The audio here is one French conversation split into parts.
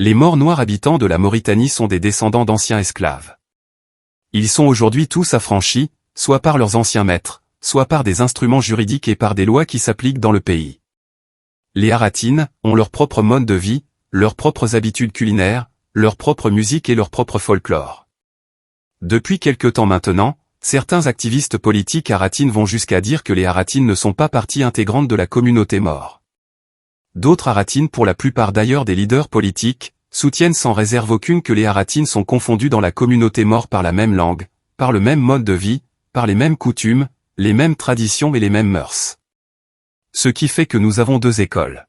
Les Maures noirs habitants de la Mauritanie sont des descendants d'anciens esclaves. Ils sont aujourd'hui tous affranchis, soit par leurs anciens maîtres, soit par des instruments juridiques et par des lois qui s'appliquent dans le pays. Les Haratines ont leur propre mode de vie, leurs propres habitudes culinaires, leur propre musique et leur propre folklore. Depuis quelque temps maintenant, certains activistes politiques haratines vont jusqu'à dire que les Haratines ne sont pas partie intégrante de la communauté Maure. D'autres Haratines, pour la plupart d'ailleurs des leaders politiques, soutiennent sans réserve aucune que les Haratines sont confondus dans la communauté Maure par la même langue, par le même mode de vie, par les mêmes coutumes, les mêmes traditions et les mêmes mœurs. Ce qui fait que nous avons deux écoles.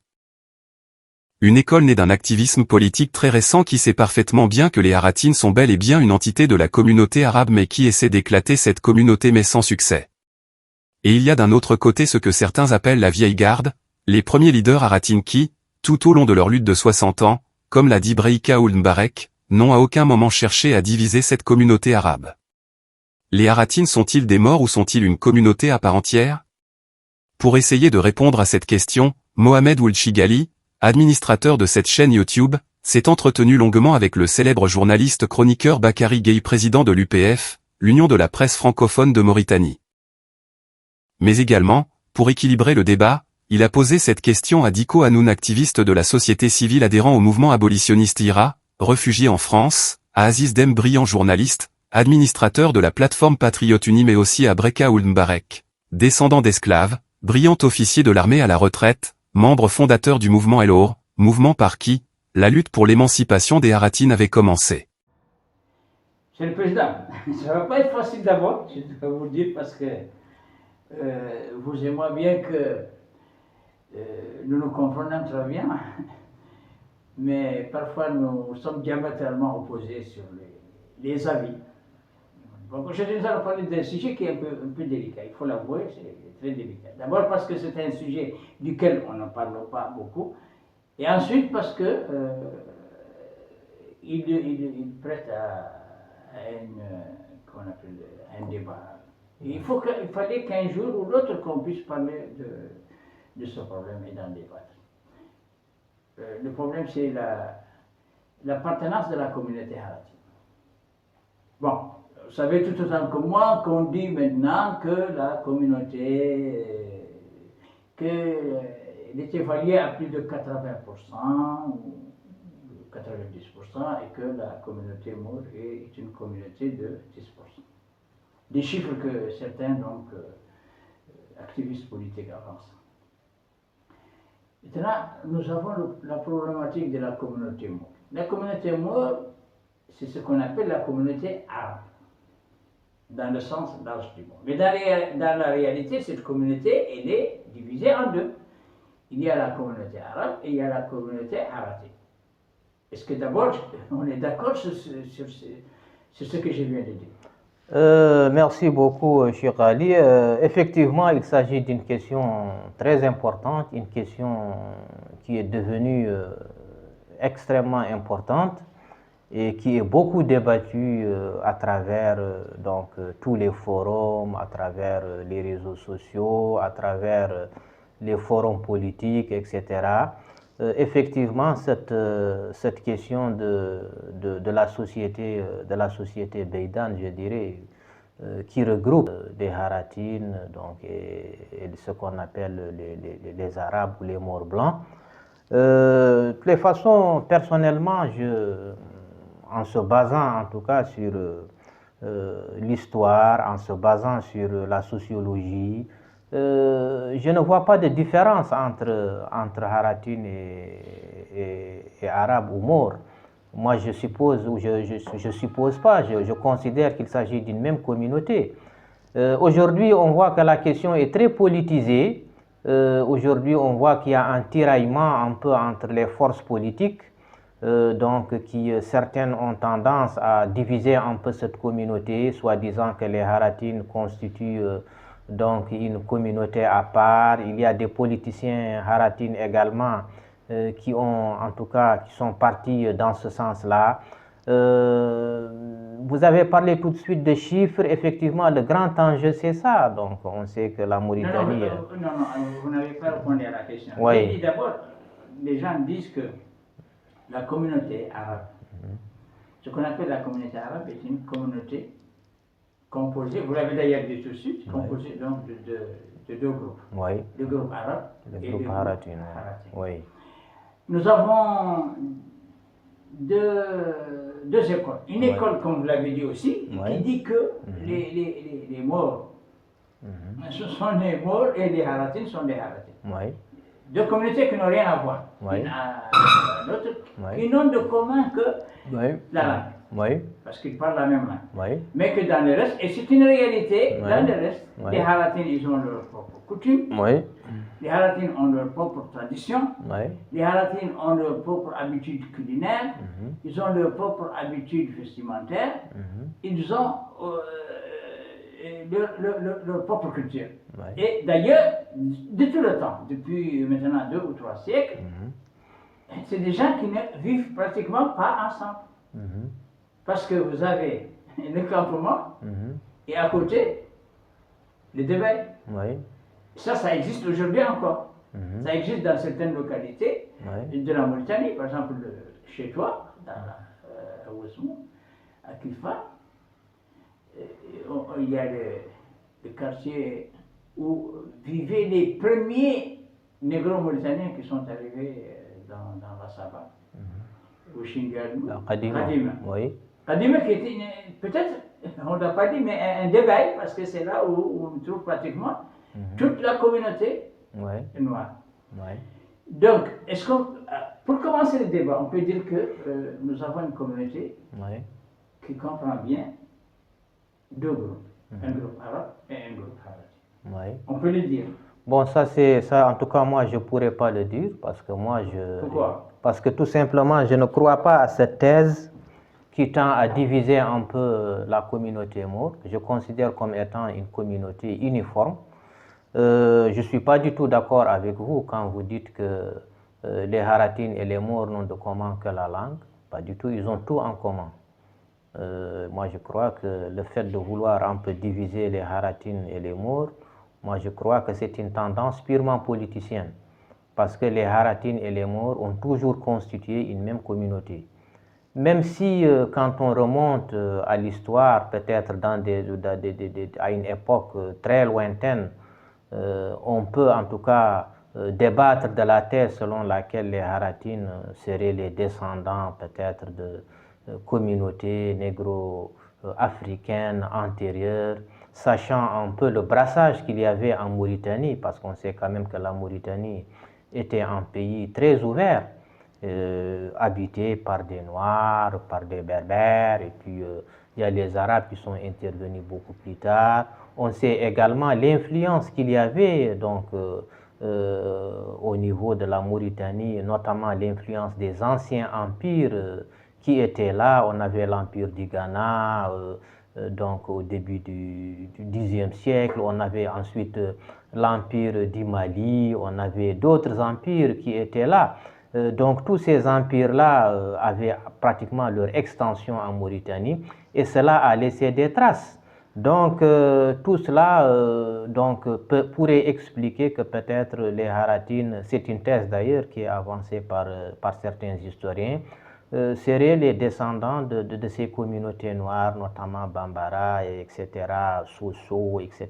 Une école née d'un activisme politique très récent qui sait parfaitement bien que les Haratines sont bel et bien une entité de la communauté arabe mais qui essaie d'éclater cette communauté mais sans succès. Et il y a d'un autre côté ce que certains appellent la vieille garde, les premiers leaders haratines qui, tout au long de leur lutte de 60 ans, comme l'a dit Breika Ould Mbarek, n'ont à aucun moment cherché à diviser cette communauté arabe. Les Haratines sont-ils des Maures ou sont-ils une communauté à part entière? Pour essayer de répondre à cette question, Mohamed Ould Chigali, administrateur de cette chaîne YouTube, s'est entretenu longuement avec le célèbre journaliste chroniqueur Bakary Gueye, président de l'UPF, l'Union de la presse francophone de Mauritanie. Mais également, pour équilibrer le débat, il a posé cette question à Diko Hanoun, activiste de la société civile adhérent au mouvement abolitionniste IRA, réfugié en France, à Aziz Dem, brillant journaliste, administrateur de la plateforme Patriote Unie, mais aussi à Breika Ould Mbarek, descendant d'esclaves, brillant officier de l'armée à la retraite, membre fondateur du mouvement El Or, mouvement par qui la lutte pour l'émancipation des Haratines avait commencé. Monsieur le Président, ça ne va pas être facile d'abord, je dois vous dire, parce que vous et moi, bien que nous nous comprenons très bien, mais parfois nous sommes diamétralement opposés sur les avis. Donc aujourd'hui, nous allons parler d'un sujet qui est un peu délicat, il faut l'avouer, c'est très délicat. D'abord parce que c'est un sujet duquel on n'en parle pas beaucoup, et ensuite parce que il prête à un débat. Et il fallait qu'un jour ou l'autre qu'on puisse parler de ce problème et d'en débattre. Le problème, c'est l'appartenance de la communauté haratine. Bon, vous savez tout autant que moi qu'on dit maintenant que la communauté, qu'elle est évaluée à plus de 80% ou 90% et que la communauté Maure est une communauté de 10%. Des chiffres que certains activistes politiques avancent. Maintenant, nous avons la problématique de la communauté Maure. La communauté Maure, c'est ce qu'on appelle la communauté arabe, dans le sens large du mot. Mais dans la réalité, cette communauté, elle est divisée en deux. Il y a la communauté arabe et il y a la communauté haratine. Est-ce que d'abord, on est d'accord sur ce que je viens de dire? Merci beaucoup, Cheikh Ali. Effectivement, il s'agit d'une question très importante, une question qui est devenue extrêmement importante et qui est beaucoup débattue à travers tous les forums, à travers les réseaux sociaux, à travers les forums politiques, etc. Effectivement, cette question de la société beydane, je dirais, qui regroupe des Haratines et ce qu'on appelle les Arabes ou les Maures blancs. De toutes les façons, personnellement, en se basant en tout cas sur l'histoire, en se basant sur la sociologie, je ne vois pas de différence entre Haratine et Arabes ou Maures. Moi, je suppose, ou je suppose pas, je considère qu'il s'agit d'une même communauté. Aujourd'hui, on voit que la question est très politisée. Aujourd'hui, on voit qu'il y a un tiraillement un peu entre les forces politiques, certaines ont tendance à diviser un peu cette communauté, soit disant que les Haratines constituent une communauté à part. Il y a des politiciens haratines également qui sont partis dans ce sens-là. Vous avez parlé tout de suite de chiffres. Effectivement, le grand enjeu, c'est ça. Donc, on sait que la Mauritanie... Non, vous n'avez pas répondu à la question. Oui. D'abord, les gens disent que la communauté arabe. Ce qu'on appelle la communauté arabe est une communauté composée, vous l'avez d'ailleurs dit tout de suite, composée donc de deux groupes. Oui. Le groupe arabe Le et groupe le groupe Haratin. Haratin. Oui. Nous avons deux écoles. Une école, comme vous l'avez dit aussi, qui dit que les morts, ce sont les morts et les Haratines sont des Haratines. Oui. Deux communautés qui n'ont rien à voir. Oui. L'autre, qui n'ont de commun que la langue. Oui. Parce qu'ils parlent la même langue. Oui. Mais que dans le reste, et c'est une réalité, dans le reste, Oui. les Haratines, ils ont leurs propres coutumes. Oui. Les Haratines ont leurs propres traditions. Oui. Les Haratines ont leurs propres habitudes culinaires. Ils ont leurs propres habitudes vestimentaires. Ils ont leur propre culture. Oui. Et d'ailleurs, de tout le temps, depuis maintenant 2 ou 3 siècles, c'est des gens qui ne vivent pratiquement pas ensemble. Parce que vous avez le campement et à côté, le débat. Oui. Ça existe aujourd'hui encore. Ça existe dans certaines localités de la Mauritanie, par exemple chez toi, à Ouessmou, à Kifa. Il y a le quartier où vivaient les premiers négro-mauritaniens qui sont arrivés dans la savane, au Shingalou, Kadima. Oui. Kadima qui était, peut-être, on ne l'a pas dit, mais un débail, parce que c'est là où on trouve pratiquement toute la communauté noire. Oui. Donc, pour commencer le débat, on peut dire que nous avons une communauté qui comprend bien deux groupes, un groupe arabe et un groupe haratin. On peut le dire. Bon, ça, en tout cas, moi, je ne pourrais pas le dire, parce que moi, Pourquoi? Parce que tout simplement, je ne crois pas à cette thèse qui tend à diviser un peu la communauté maure. Je considère comme étant une communauté uniforme. Je ne suis pas du tout d'accord avec vous quand vous dites que les Haratines et les Maures n'ont de commun que la langue. Pas du tout, ils ont tout en commun. Moi, je crois que le fait de vouloir un peu diviser les Haratines et les Maures, moi, je crois que c'est une tendance purement politicienne. Parce que les Haratines et les Maures ont toujours constitué une même communauté. Même si, quand on remonte à l'histoire, peut-être à une époque très lointaine, on peut en tout cas débattre de la thèse selon laquelle les Haratines seraient les descendants peut-être de communautés négro-africaines antérieures, sachant un peu le brassage qu'il y avait en Mauritanie, parce qu'on sait quand même que la Mauritanie était un pays très ouvert, habité par des Noirs, par des Berbères, et puis il y a les Arabes qui sont intervenus beaucoup plus tard. On sait également l'influence qu'il y avait donc, au niveau de la Mauritanie, notamment l'influence des anciens empires qui étaient là. On avait l'empire du Ghana, donc au début du Xe siècle, on avait ensuite l'empire du Mali, on avait d'autres empires qui étaient là. Donc tous ces empires-là avaient pratiquement leur extension en Mauritanie et cela a laissé des traces. Donc tout cela pourrait expliquer que peut-être les Haratines, c'est une thèse d'ailleurs qui est avancée par certains historiens, seraient les descendants de ces communautés noires, notamment Bambara, etc., Soso, etc.,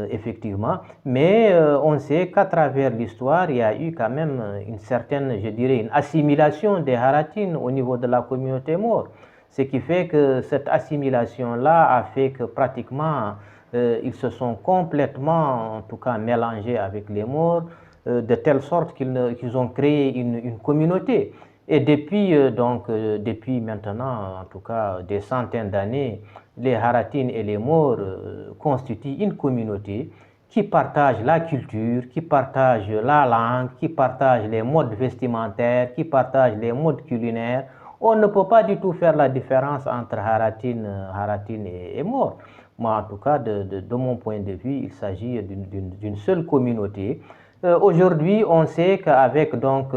effectivement. Mais on sait qu'à travers l'histoire, il y a eu quand même une certaine, je dirais, une assimilation des Haratines au niveau de la communauté maure. Ce qui fait que cette assimilation-là a fait que pratiquement ils se sont complètement, en tout cas, mélangés avec les Maures, de telle sorte qu'ils ont créé une communauté. Et depuis maintenant, en tout cas, des centaines d'années, les Haratines et les Maures constituent une communauté qui partage la culture, qui partage la langue, qui partage les modes vestimentaires, qui partage les modes culinaires. On ne peut pas du tout faire la différence entre Haratine et Maure. Moi, en tout cas, de mon point de vue, il s'agit d'une seule communauté. Aujourd'hui, on sait qu'avec donc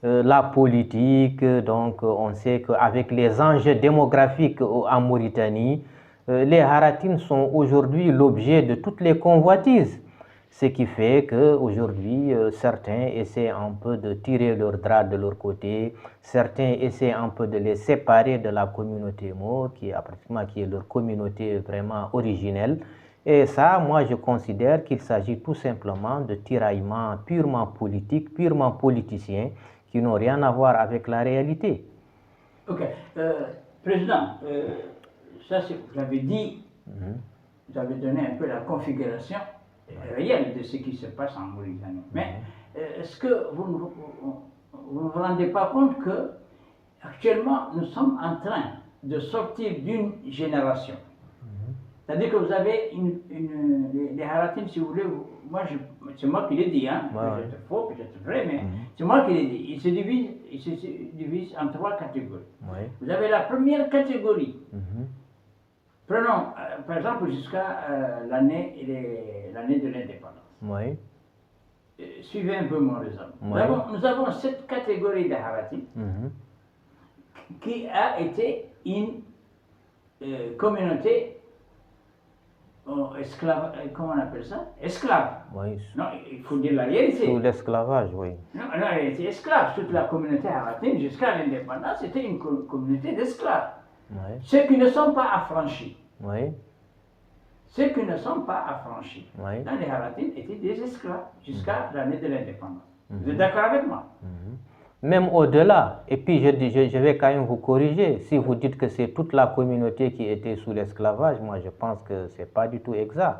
la politique, donc on sait qu'avec les enjeux démographiques en Mauritanie, les Haratines sont aujourd'hui l'objet de toutes les convoitises. Ce qui fait qu'aujourd'hui, certains essaient un peu de tirer leur drap de leur côté, certains essaient un peu de les séparer de la communauté Maure, qui est leur communauté vraiment originelle. Et ça, moi, je considère qu'il s'agit tout simplement de tiraillements purement politiques, purement politiciens, qui n'ont rien à voir avec la réalité. Ok. Président, ça, vous avez dit, vous avez donné un peu la configuration réelle de ce qui se passe en Mauritanie. Mais est-ce que vous ne vous rendez pas compte que actuellement nous sommes en train de sortir d'une génération? C'est-à-dire que vous avez les Haratines, si vous voulez, c'est moi qui l'ai dit, hein, peut-être faux, peut-être vrai, mais c'est moi qui l'ai dit. Ils se divisent en 3 catégories. Vous avez la première catégorie. Prenons, par exemple, jusqu'à l'année de l'indépendance. Suivez un peu mon raisonnement. Nous avons cette catégorie de Haratines qui a été une communauté esclave, comment on appelle ça? Esclave. Oui. Non, il faut dire la réalité. Sous l'esclavage, oui. Non, elle était esclave. Toute la communauté haratine, jusqu'à l'indépendance, c'était une communauté d'esclaves. Ceux qui ne sont pas affranchis. Ceux qui ne sont pas affranchis dans les haratines étaient des esclaves jusqu'à l'année de l'indépendance. Vous êtes d'accord avec moi? Même au-delà, et puis je vais quand même vous corriger, si vous dites que c'est toute la communauté qui était sous l'esclavage, moi je pense que ce n'est pas du tout exact.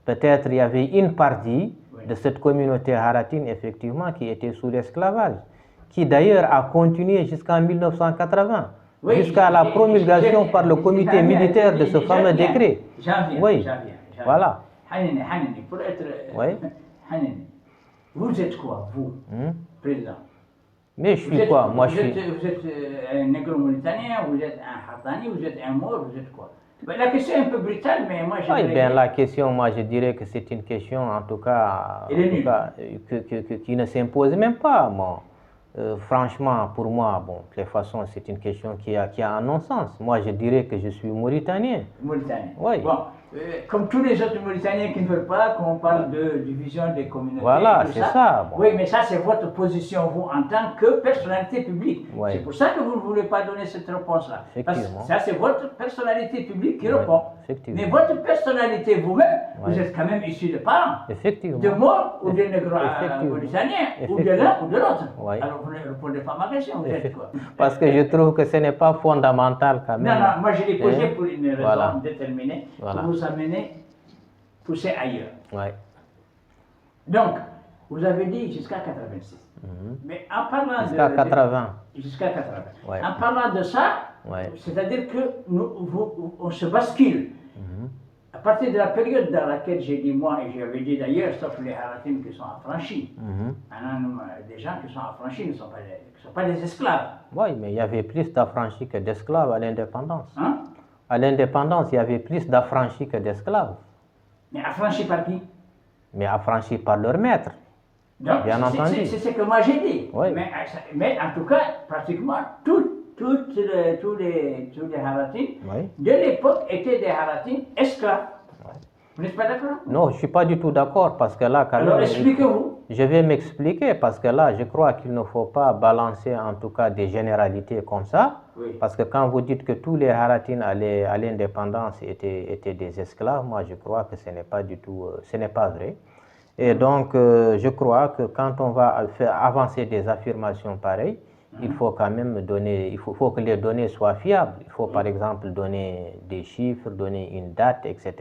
Peut-être il y avait une partie de cette communauté haratine, effectivement, qui était sous l'esclavage, qui d'ailleurs a continué jusqu'en 1980, jusqu'à la promulgation par le comité militaire de ce fameux décret. J'en viens. Voilà. Hanini, pour être... Hanini, vous êtes quoi, vous, président? Mais je suis quoi? Moi, je suis... Vous êtes un négro-mauritanien, vous êtes un Hatani, vous êtes un Maure, vous êtes quoi? La question est un peu brutale, mais moi je dirais... la question, moi je dirais que c'est une question, en tout cas, qui ne s'impose même pas. Bon. Franchement, pour moi, bon, de toute façon, c'est une question qui a un non-sens. Moi, je dirais que je suis mauritanien. Mauritanien. Oui. Bon, comme tous les autres Mauritaniens qui ne veulent pas qu'on parle de division des communautés. Voilà, c'est ça. Bon. Oui, mais ça, c'est votre position, vous, en tant que personnalité publique. Oui. C'est pour ça que vous ne voulez pas donner cette réponse-là. Effectivement. Ça, c'est votre personnalité publique qui répond. Effectivement. Mais votre personnalité vous-même, vous êtes quand même issu de parents. Effectivement. De Maure ou de négro-mauritaniens, ou de l'un ou de l'autre. Alors, vous ne répondez pas à ma question, vous êtes quoi? Parce que je trouve que ce n'est pas fondamental quand même. Non, moi je l'ai posé pour une raison déterminée, pour vous amener, pousser ailleurs. Donc, vous avez dit jusqu'à 86. Mais en parlant jusqu'à 80. Jusqu'à 80. En parlant de ça, c'est-à-dire que on se bascule. À partir de la période dans laquelle j'ai dit moi, et j'avais dit d'ailleurs, sauf les haratines qui sont affranchis, des gens qui sont affranchis ne sont pas des esclaves. Oui, mais il y avait plus d'affranchis que d'esclaves à l'indépendance. À l'indépendance, il y avait plus d'affranchis que d'esclaves. Mais affranchis par qui? Mais affranchis par leur maître. Donc, bien entendu. C'est ce que moi j'ai dit. Oui. Mais en tout cas, pratiquement tous les haratines de l'époque étaient des haratines esclaves. Vous n'êtes pas d'accord? Non, je ne suis pas du tout d'accord parce que là, quand alors expliquez-vous. Je vais m'expliquer parce que là, je crois qu'il ne faut pas balancer en tout cas des généralités comme ça. Parce que quand vous dites que tous les haratines à l'indépendance étaient des esclaves, moi je crois que ce n'est pas du tout, ce n'est pas vrai. Et donc, je crois que quand on va faire avancer des affirmations pareilles, il faut quand même donner, il faut que les données soient fiables. Il faut par exemple donner des chiffres, donner une date, etc.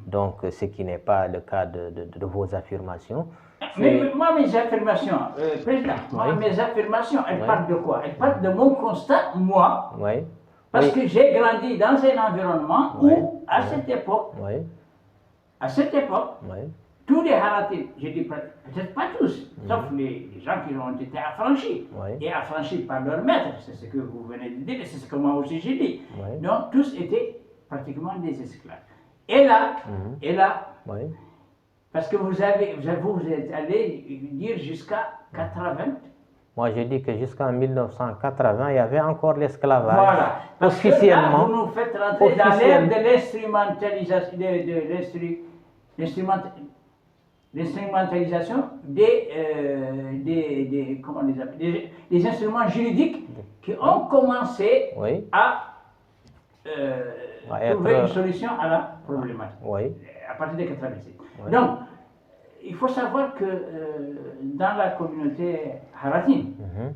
Donc, ce qui n'est pas le cas de vos affirmations. Mais moi, mes affirmations, Président, mes affirmations, elles partent de quoi? Elles partent de mon constat, moi. Parce que j'ai grandi dans un environnement où, à cette époque, tous les haratines, je dis peut-être pas tous, sauf les gens qui ont été affranchis, et affranchis par leur maître, c'est ce que vous venez de dire, c'est ce que moi aussi j'ai dit. Donc tous étaient pratiquement des esclaves. Et là, parce que vous êtes allé dire jusqu'à 80. Moi, j'ai dit que jusqu'en 1980, il y avait encore l'esclavage. Voilà. Parce officiellement. Que là, vous nous faites rentrer dans l'ère de l'instrumentalisation, l'instrumentalisation comment on les appelle, des instruments juridiques qui ont commencé Oui. à À trouver être- une solution à la problématique, Oui. à partir de 87. Oui. Donc, il faut savoir que dans la communauté haratine, Mhm.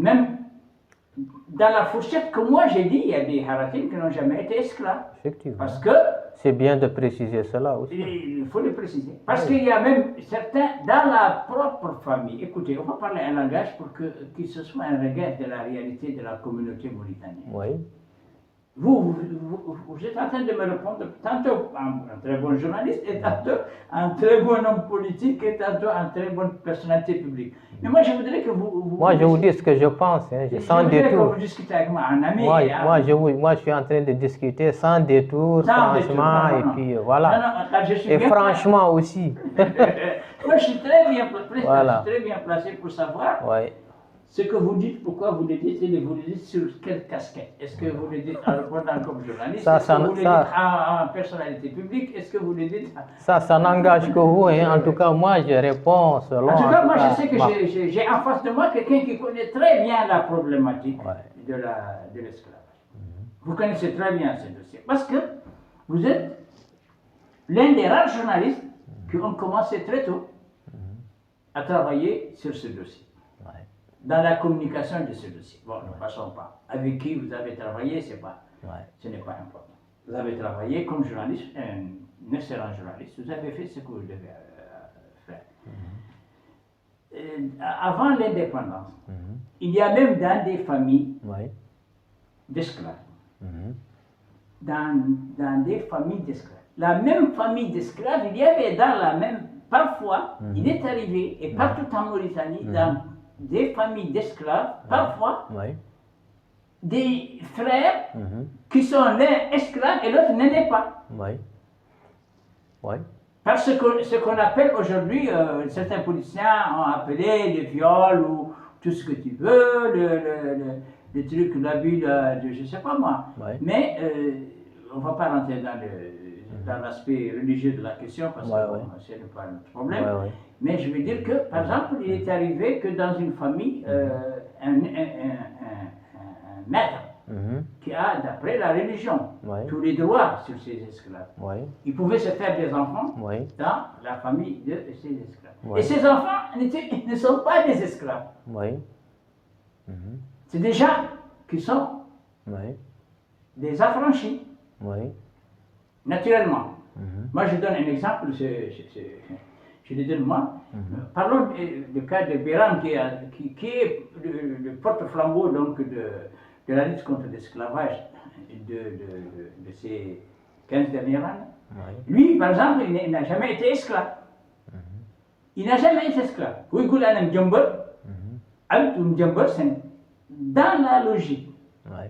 même dans la fourchette que moi j'ai dit, il y a des haratines qui n'ont jamais été esclaves. Effectivement. Parce que, C'est bien de préciser cela aussi. il faut le préciser, parce Oui. qu'il y a même certains dans la propre famille. Écoutez, on va parler un langage pour que ce soit un regard de la réalité de la communauté mauritanienne. Oui. Vous êtes en train de me répondre tantôt un très bon journaliste, et tantôt un très bon homme politique, et tantôt un très bonne personnalité publique. Mais moi, je voudrais que vous... Moi, je vous dis ce que je pense, hein, sans voudrais que détour. vous discutez avec moi, un ami. Moi, et moi, je suis en train de discuter sans détour, Sans détour, franchement, non, et non. puis Non, voilà. non, je suis Et bien franchement aussi. moi, je suis très bien placé, Voilà. je suis très bien placé pour savoir Oui. ce que vous dites, pourquoi vous le dites, et vous le dites sur quelle casquette. Est-ce que vous le dites en répondant comme journaliste? Est-ce que vous le dites en personnalité publique? Est-ce que vous le dites... Ça n'engage que vous, hein. En tout cas, moi, je réponds selon... En tout cas, moi, je sais que ma- j'ai en face de moi quelqu'un qui connaît très bien la problématique Ouais. de l'esclavage. Vous connaissez très bien ce dossier. Parce que vous êtes l'un des rares journalistes qui ont commencé très tôt à travailler sur ce dossier. Ouais. Dans la communication de ce dossier. Bon, ne passons pas. Avec qui vous avez travaillé, ce n'est pas important. Vous avez travaillé comme journaliste, un excellent journaliste. Vous avez fait ce que vous devez faire. Avant l'indépendance, il y a même dans des familles Oui. d'esclaves, Mhm. dans des familles d'esclaves. La même famille d'esclaves, il y avait dans la même... Parfois, il est arrivé, et partout en Mauritanie, dans des familles d'esclaves, parfois, Oui. des frères Mhm. qui sont l'un esclave et l'autre n'en est pas. Oui. Oui. Parce que ce qu'on appelle aujourd'hui, certains politiciens ont appelé le viol ou tout ce que tu veux, le truc, l'abus de je ne sais pas moi. Ouais. Mais on ne va pas rentrer dans l'aspect religieux de la question parce Ouais, que ouais. bon, ce n'est pas notre problème. Ouais, ouais. Mais je veux dire que, par exemple, il est arrivé que dans une famille, un maître Mhm. qui a, d'après la religion, Ouais. tous les droits sur ses esclaves. Oui. Il pouvait se faire des enfants Oui. dans la famille de ses esclaves. Ouais. Et ces enfants ne sont pas des esclaves. Oui. Mhm. C'est des gens qui sont Oui. des affranchis, Oui. naturellement. Mhm. Moi, je donne un exemple, je le donne moi. Parlons du cas de Béran, qui est le porte-flambeau donc, de la lutte contre l'esclavage de ces 15 dernières années. Oui. Lui, par exemple, il n'a jamais été esclave. Il n'a jamais été esclave. Oui, Goulanam Djambor, Abd Djambor, c'est dans la logique. Oui.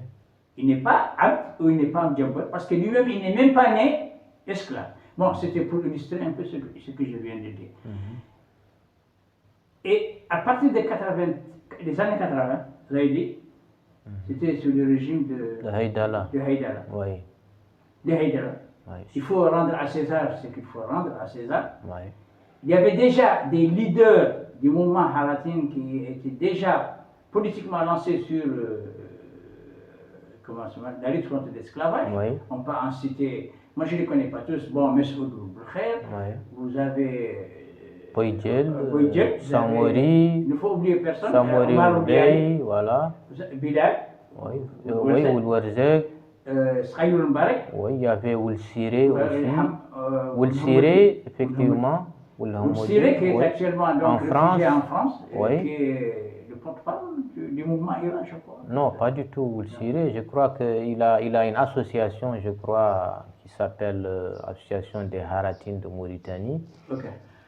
Il n'est pas Abd ou il n'est pas Djambor, parce que lui-même, il n'est même pas né esclave. Bon, c'était pour illustrer un peu ce que je viens de dire. Et à partir des années 80, vous avez dit, c'était sous le régime De Haïdala. de Haïdara. Oui. De Haïdara. Oui. Il faut rendre à César ce qu'il faut rendre à César. Oui. Il y avait déjà des leaders du mouvement haratin qui étaient déjà politiquement lancés sur la lutte contre l'esclavage. Oui. On peut en citer, moi je ne les connais pas tous, bon, M. Oudou-Boucher, Oui. vous avez Poïdjel, Poïdjel, vous avez- Samori, il ne faut oublier personne, Samori Omar Oubiaï, Bey, voilà. Bilal, Oui. Oui, Oulwarzek. Srayoul Mbarek, Oui, il y avait Oulsiré aussi. Oulsiré, Oulsiré, effectivement. Oulsiré qui est oui. actuellement donc, En réfugié France. en France, Oui. qui est le porte-parole du mouvement Iran, je crois. Non, pas du tout. Oulsiré, je crois qu'il a une association, je crois, qui s'appelle Association des Haratines de Mauritanie. Ok.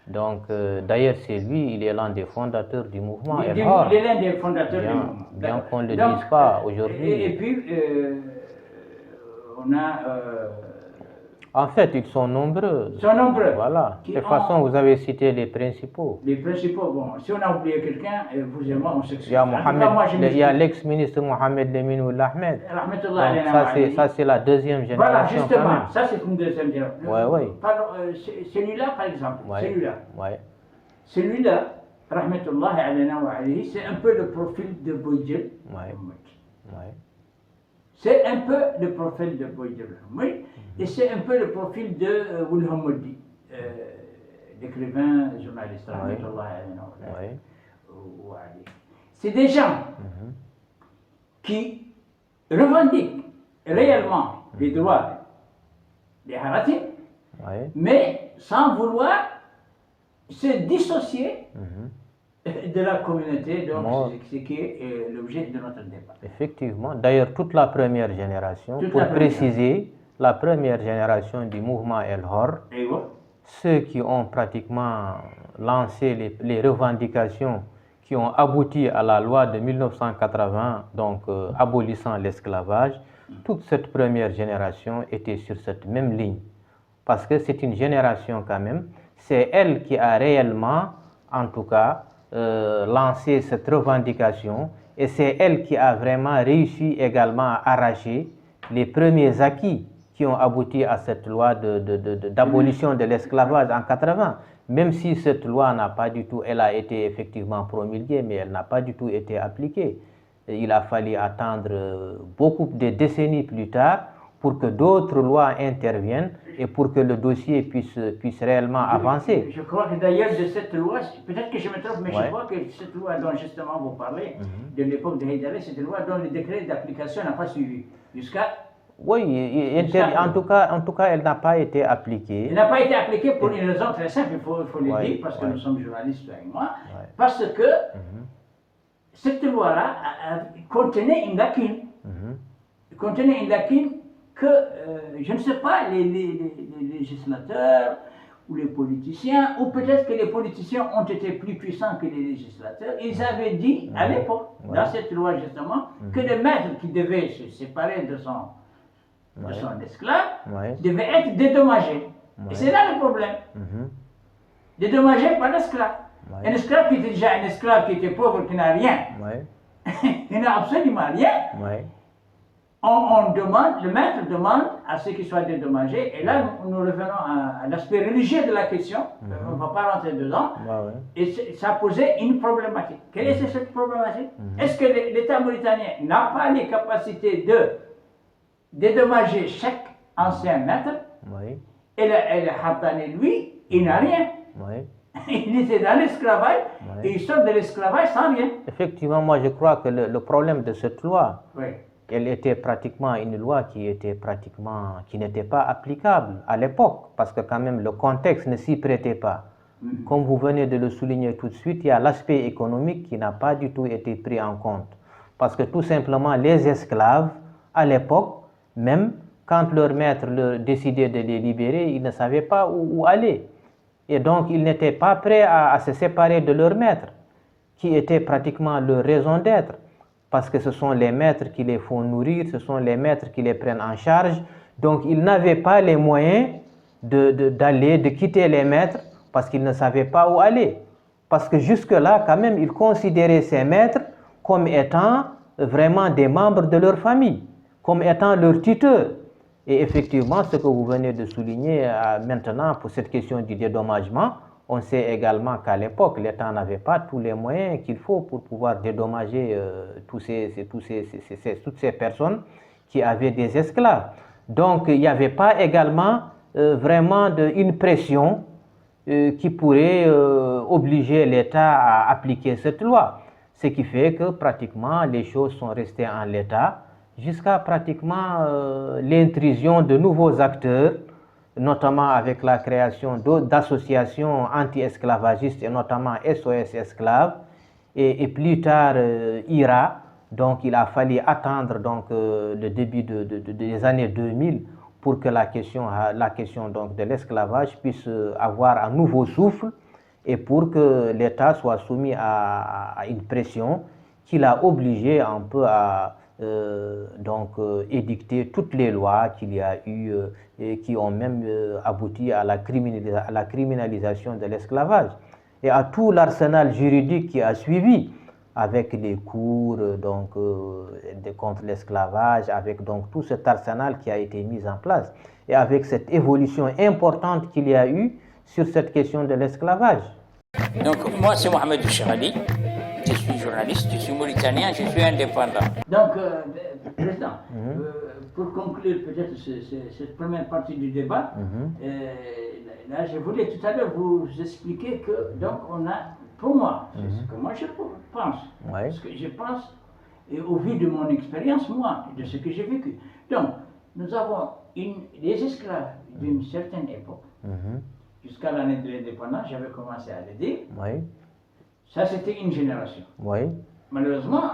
Donc, d'ailleurs, c'est lui, il est l'un des fondateurs du mouvement. Il est El-Hor. l'un des fondateurs du Bien, mouvement. bien qu'on ne le Donc, dise pas aujourd'hui. Et puis, on a En fait, ils sont nombreux. Ils sont nombreux. Voilà. De toute façon, vous avez cité les principaux. Les principaux, bon, si on a oublié quelqu'un, vous et moi, on s'excuse. Il y a l'ex-ministre Mohamed Lemine Ould Ahmed. Ça, c'est la deuxième génération. Voilà, justement, ça c'est une deuxième génération. Oui. Celui-là, par exemple, ouais. Celui-là, rahmatullah alayna wa alayhi, c'est un peu le profil de Boydjel. C'est un peu le profil de Boydjel. Et c'est un peu le profil de Wilhelm Modi, l'écrivain, journaliste, rahmatullah alayna wa alayhi. C'est des gens qui revendiquent réellement les droits des Haratim, mais sans vouloir se dissocier de la communauté, donc ce qui est l'objet de notre débat. Effectivement. D'ailleurs, toute la première génération, pour préciser, la première génération du mouvement El Hor, ceux qui ont pratiquement lancé les revendications qui ont abouti à la loi de 1980, donc abolissant l'esclavage, toute cette première génération était sur cette même ligne. Parce que c'est une génération quand même, c'est elle qui a réellement, en tout cas, lancé cette revendication et c'est elle qui a vraiment réussi également à arracher les premiers acquis qui ont abouti à cette loi d'abolition de l'esclavage en 80. Même si cette loi n'a pas du tout, elle a été effectivement promulguée, mais elle n'a pas du tout été appliquée. Il a fallu attendre beaucoup de décennies plus tard pour que d'autres lois interviennent et pour que le dossier puisse réellement avancer. Je crois que d'ailleurs de cette loi, peut-être que je me trompe, mais je crois que cette loi dont justement vous parlez, de l'époque de Haïdara, c'est une loi dont le décret d'application n'a pas suivi jusqu'à... Oui, en tout cas, elle n'a pas été appliquée. Elle n'a pas été appliquée pour une raison très simple, il faut le dire, parce que nous sommes journalistes avec moi, parce que cette loi-là contenait une lacune. Contenait une lacune que, je ne sais pas, les législateurs ou les politiciens, ou peut-être que les politiciens ont été plus puissants que les législateurs, ils avaient dit à l'époque, dans cette loi justement, que le maître qui devait se séparer de son esclave devait être dédommagé. Et c'est là le problème. Dédommagé par l'esclave. Un esclave qui était déjà un esclave qui était pauvre, qui n'a rien, qui n'a absolument rien. On demande, le maître demande à ce qu'il soit dédommagé, et là nous revenons à l'aspect religieux de la question, on ne va pas rentrer dedans, et ça posait une problématique. Quelle est cette problématique? Est-ce que l'État mauritanien n'a pas les capacités de dédommager chaque ancien maître? Et le Hattani, lui, il n'a rien. Il était dans l'esclavage, et il sort de l'esclavage sans rien. Effectivement, moi je crois que le problème de cette loi, elle était pratiquement une loi qui n'était pas applicable à l'époque, parce que quand même le contexte ne s'y prêtait pas. Comme vous venez de le souligner tout de suite, il y a l'aspect économique qui n'a pas du tout été pris en compte. Parce que tout simplement, les esclaves, à l'époque, même quand leur maître décidait de les libérer, ils ne savaient pas où aller. Et donc, ils n'étaient pas prêts à se séparer de leur maître, qui était pratiquement leur raison d'être. Parce que ce sont les maîtres qui les font nourrir, ce sont les maîtres qui les prennent en charge. Donc, ils n'avaient pas les moyens de quitter les maîtres parce qu'ils ne savaient pas où aller. Parce que jusque-là, quand même, ils considéraient ces maîtres comme étant vraiment des membres de leur famille, comme étant leurs tuteurs. Et effectivement, ce que vous venez de souligner maintenant pour cette question du dédommagement, on sait également qu'à l'époque, l'État n'avait pas tous les moyens qu'il faut pour pouvoir dédommager toutes ces personnes qui avaient des esclaves. Donc, il n'y avait pas également vraiment une pression qui pourrait obliger l'État à appliquer cette loi. Ce qui fait que pratiquement les choses sont restées en l'état jusqu'à pratiquement l'intrusion de nouveaux acteurs, notamment avec la création d'associations anti-esclavagistes et notamment SOS Esclaves et plus tard IRA. Donc il a fallu attendre le début des années 2000 pour que la question donc, de l'esclavage puisse avoir un nouveau souffle et pour que l'État soit soumis à une pression qui l'a obligé un peu à édicté toutes les lois qu'il y a eu et qui ont même abouti à la criminalisation de l'esclavage et à tout l'arsenal juridique qui a suivi avec les cours contre l'esclavage, avec donc tout cet arsenal qui a été mis en place et avec cette évolution importante qu'il y a eu sur cette question de l'esclavage. Donc moi c'est Mohamed Chirali, je suis journaliste, je suis mauritanien, je suis indépendant. Donc Président, pour conclure peut-être cette première partie du débat, là je voulais tout à l'heure vous expliquer que donc on a, pour moi, c'est ce que moi je pense, ce que je pense et au vu de mon expérience moi, de ce que j'ai vécu. Donc nous avons des esclaves d'une certaine époque. Jusqu'à l'année de l'indépendance, j'avais commencé à le dire. Ça, c'était une génération. Malheureusement,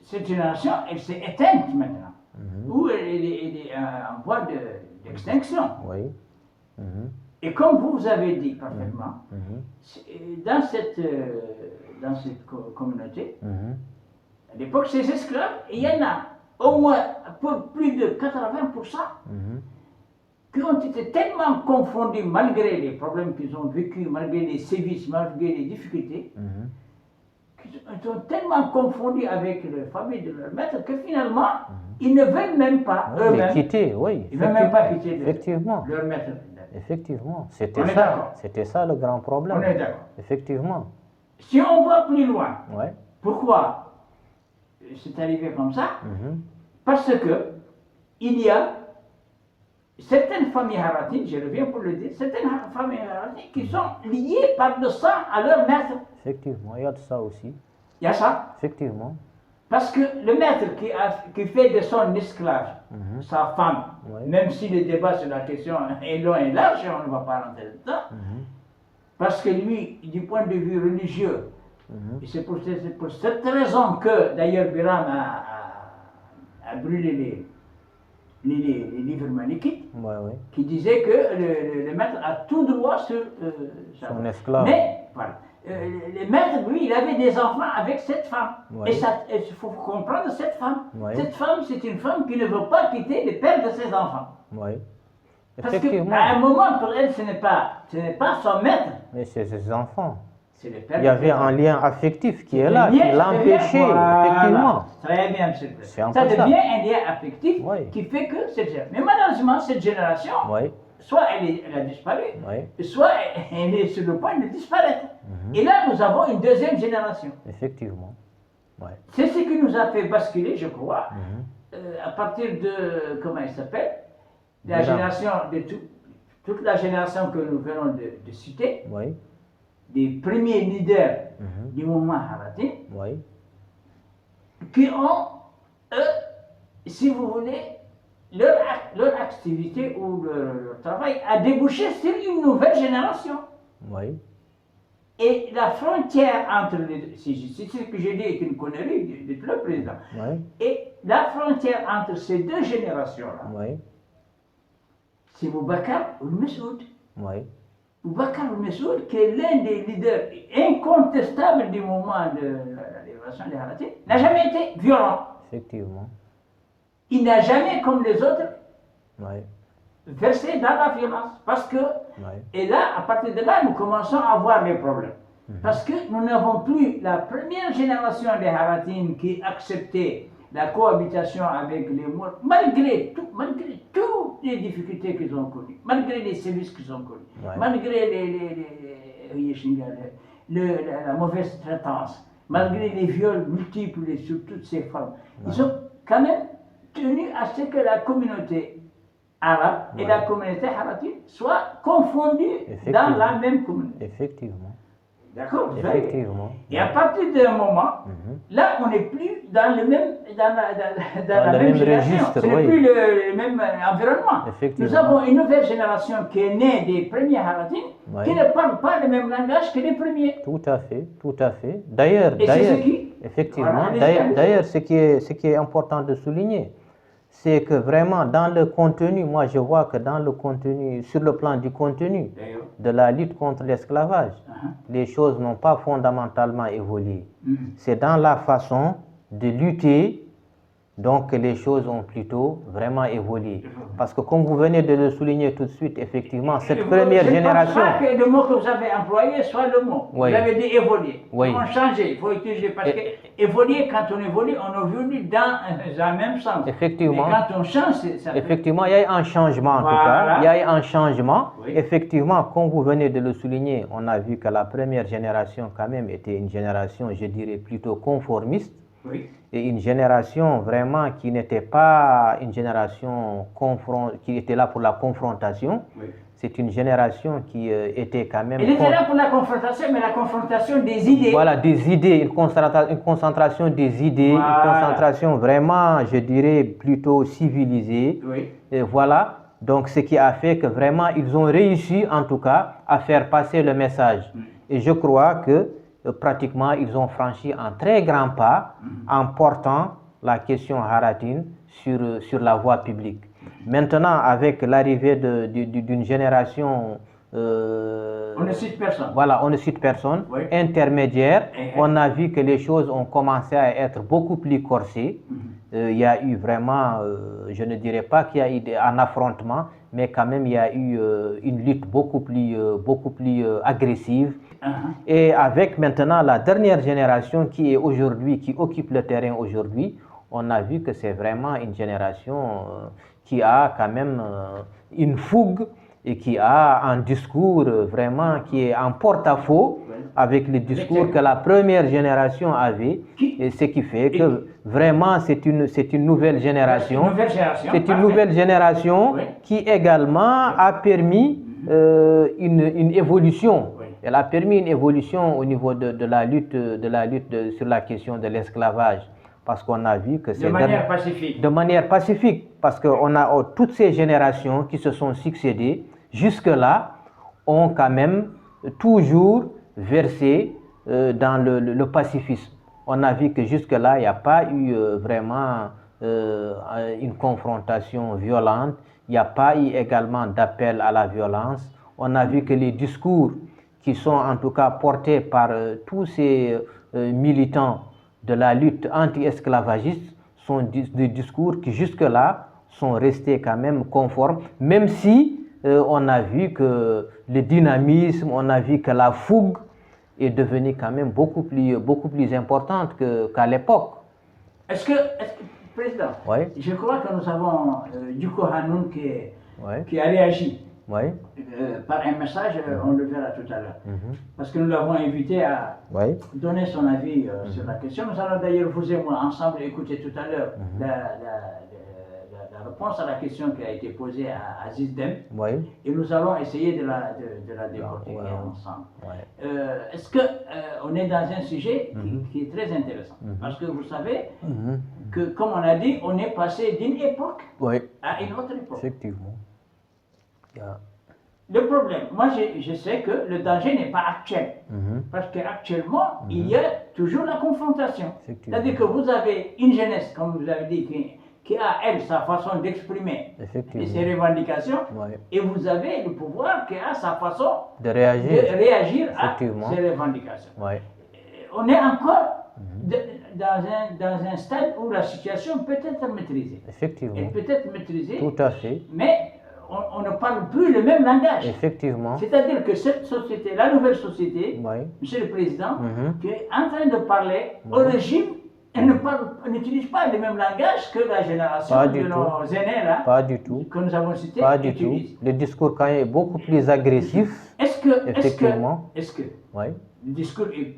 cette génération, elle s'est éteinte maintenant. Ou elle est en voie d'extinction. Et comme vous avez dit parfaitement, dans cette communauté, à l'époque, ces esclaves, il y en a au moins plus de 80%. Qui ont été tellement confondus malgré les problèmes qu'ils ont vécus, malgré les sévices, malgré les difficultés, qu'ils sont tellement confondus avec la famille de leur maître que finalement, ils ne veulent même pas eux-mêmes quitter, ils ne veulent même pas quitter leur maître. Effectivement, c'était ça le grand problème. On est d'accord. Effectivement. Si on va plus loin, pourquoi c'est arrivé comme ça? Parce que il y a certaines familles haratines, je reviens pour le dire, certaines familles haratines qui sont liées par le sang à leur maître. Effectivement, il y a de ça aussi. Il y a ça? Effectivement. Parce que le maître qui fait de son esclave sa femme, même si le débat sur la question est long et large, on ne va pas rentrer dedans, parce que lui, du point de vue religieux, et c'est pour cette raison que d'ailleurs Biram a brûlé les livres maléquiques, qui disaient que le maître a tout droit sur son esclave. Mais, voilà, le maître, lui, il avait des enfants avec cette femme. Et il faut comprendre cette femme. Cette femme, c'est une femme qui ne veut pas quitter le père de ses enfants. Parce qu'à un moment, pour elle, ce n'est pas son maître. Mais c'est ses enfants. Le père il y avait un lien affectif qui est là, qui l'empêchait, effectivement. Très bien, monsieur le Président. Ça devient un lien affectif qui fait que cette génération. Mais malheureusement, cette génération, soit elle a disparu, soit elle est sur le point de disparaître. Et là, nous avons une deuxième génération. Effectivement. C'est ce qui nous a fait basculer, je crois, à partir de, comment il s'appelle, la génération de toute la génération que nous venons de citer. Des premiers leaders du mouvement haratin, qui ont, si vous voulez, leur activité ou leur travail a débouché sur une nouvelle génération. Et la frontière entre les deux, c'est ce que j'ai dit est une connerie de tout le président. Et la frontière entre ces deux générations-là, c'est Boubacar ou Messoud. Boubacar Messoud, qui est l'un des leaders incontestables du mouvement de la libération des Haratis, n'a jamais été violent. Effectivement. Il n'a jamais, comme les autres, versé dans la violence. Parce que, et là, à partir de là, nous commençons à avoir des problèmes. Parce que nous n'avons plus la première génération des Haratines qui acceptait la cohabitation avec les morts, malgré toutes les difficultés qu'ils ont connues, malgré les services qu'ils ont connus, malgré la mauvaise traitance, malgré les viols multiples sur toutes ces femmes. Ils ont quand même tenu à ce que la communauté arabe et la communauté haratine soient confondues dans la même communauté. Effectivement. D'accord? Effectivement. Et à partir d'un moment, là, on n'est plus dans le même, dans la même génération. Ce n'est plus le même environnement. Nous avons une nouvelle génération qui est née des premiers haratines, qui ne parle pas le même langage que les premiers. Tout à fait, tout à fait. D'ailleurs, effectivement, d'ailleurs, ce qui est important de souligner, c'est que vraiment dans le contenu, moi je vois que dans le contenu, sur le plan du contenu de la lutte contre l'esclavage, les choses n'ont pas fondamentalement évolué. C'est dans la façon de lutter Donc les choses ont plutôt vraiment évolué. Parce que comme vous venez de le souligner tout de suite, effectivement, cette première génération... Je ne pense pas que le mot que vous avez employé soit le mot. Oui. Vous avez dit évoluer. Oui. Il faut changer, il faut utiliser. Parce que évoluer, quand on évolue, on évolue dans le même sens. Effectivement. Mais quand on change, ça Effectivement, il y a eu un changement en tout cas. Il y a eu un changement. Oui. Effectivement, comme vous venez de le souligner, on a vu que la première génération quand même était une génération, je dirais, plutôt conformiste. Oui. Et une génération vraiment qui n'était pas une génération qui était là pour la confrontation. Oui. C'est une génération qui était quand même... Elle était là pour la confrontation, mais la confrontation des idées. Voilà, des idées, une concentration des idées, Voilà. Une concentration vraiment, je dirais, plutôt civilisée. Oui. Et voilà, donc ce qui a fait que vraiment, ils ont réussi en tout cas à faire passer le message. Et je crois que pratiquement, ils ont franchi un très grand pas en portant la question Haratin sur la voie publique. Maintenant, avec l'arrivée d'une génération... on ne cite personne. Voilà, on ne cite personne. Oui. Intermédiaire, on a vu que les choses ont commencé à être beaucoup plus corsées. Il y a eu vraiment, je ne dirais pas qu'il y a eu un affrontement, mais quand même il y a eu une lutte beaucoup plus agressive. Et avec maintenant la dernière génération qui est aujourd'hui, qui occupe le terrain aujourd'hui, on a vu que c'est vraiment une génération qui a quand même une fougue et qui a un discours vraiment qui est en porte-à-faux avec le discours que la première génération avait, et ce qui fait que vraiment c'est une nouvelle génération. C'est une nouvelle génération qui également a permis une évolution. Elle a permis une évolution au niveau de la lutte sur la question de l'esclavage. Parce qu'on a vu que c'est... De manière pacifique. De manière pacifique. Parce qu'on a toutes ces générations qui se sont succédées, jusque-là, ont quand même toujours versé dans le pacifisme. On a vu que jusque-là, il n'y a pas eu vraiment une confrontation violente. Il n'y a pas eu également d'appel à la violence. On a vu que les discours qui sont en tout cas portés par tous ces militants de la lutte anti-esclavagiste sont des discours qui jusque-là sont restés quand même conformes, même si on a vu que le dynamisme, on a vu que la fougue est devenue quand même beaucoup plus importante qu'à l'époque. Est-ce que, Président, oui. Je crois que nous avons Yuko Hanoun oui. qui a réagi. Oui. Par un message, on le verra tout à l'heure. Parce que nous l'avons invité à donner son avis sur la question. Nous allons d'ailleurs, vous et moi, ensemble écouter tout à l'heure la réponse à la question qui a été posée à Aziz Dem. Et nous allons essayer de la décortiquer ensemble. Est-ce qu'on est dans un sujet qui est très intéressant? Parce que vous savez que, comme on a dit, on est passé d'une époque à une autre époque. Effectivement. Le problème, moi je sais que le danger n'est pas actuel, parce qu'actuellement il y a toujours la confrontation. C'est-à-dire que vous avez une jeunesse, comme vous avez dit, qui a elle sa façon d'exprimer ses revendications, et vous avez le pouvoir qui a sa façon de réagir à ces revendications. On est encore dans un stade où la situation peut être maîtrisée. Effectivement. Elle peut être maîtrisée. Tout à fait. Mais on ne parle plus le même langage. Effectivement. C'est-à-dire que cette société, la nouvelle société, Monsieur le Président, qui est en train de parler au régime, elle n'utilise pas le même langage que la génération de nos aînés là, que nous avons cités. Pas du tout. Le discours quand même est beaucoup plus agressif. Est-ce que le discours est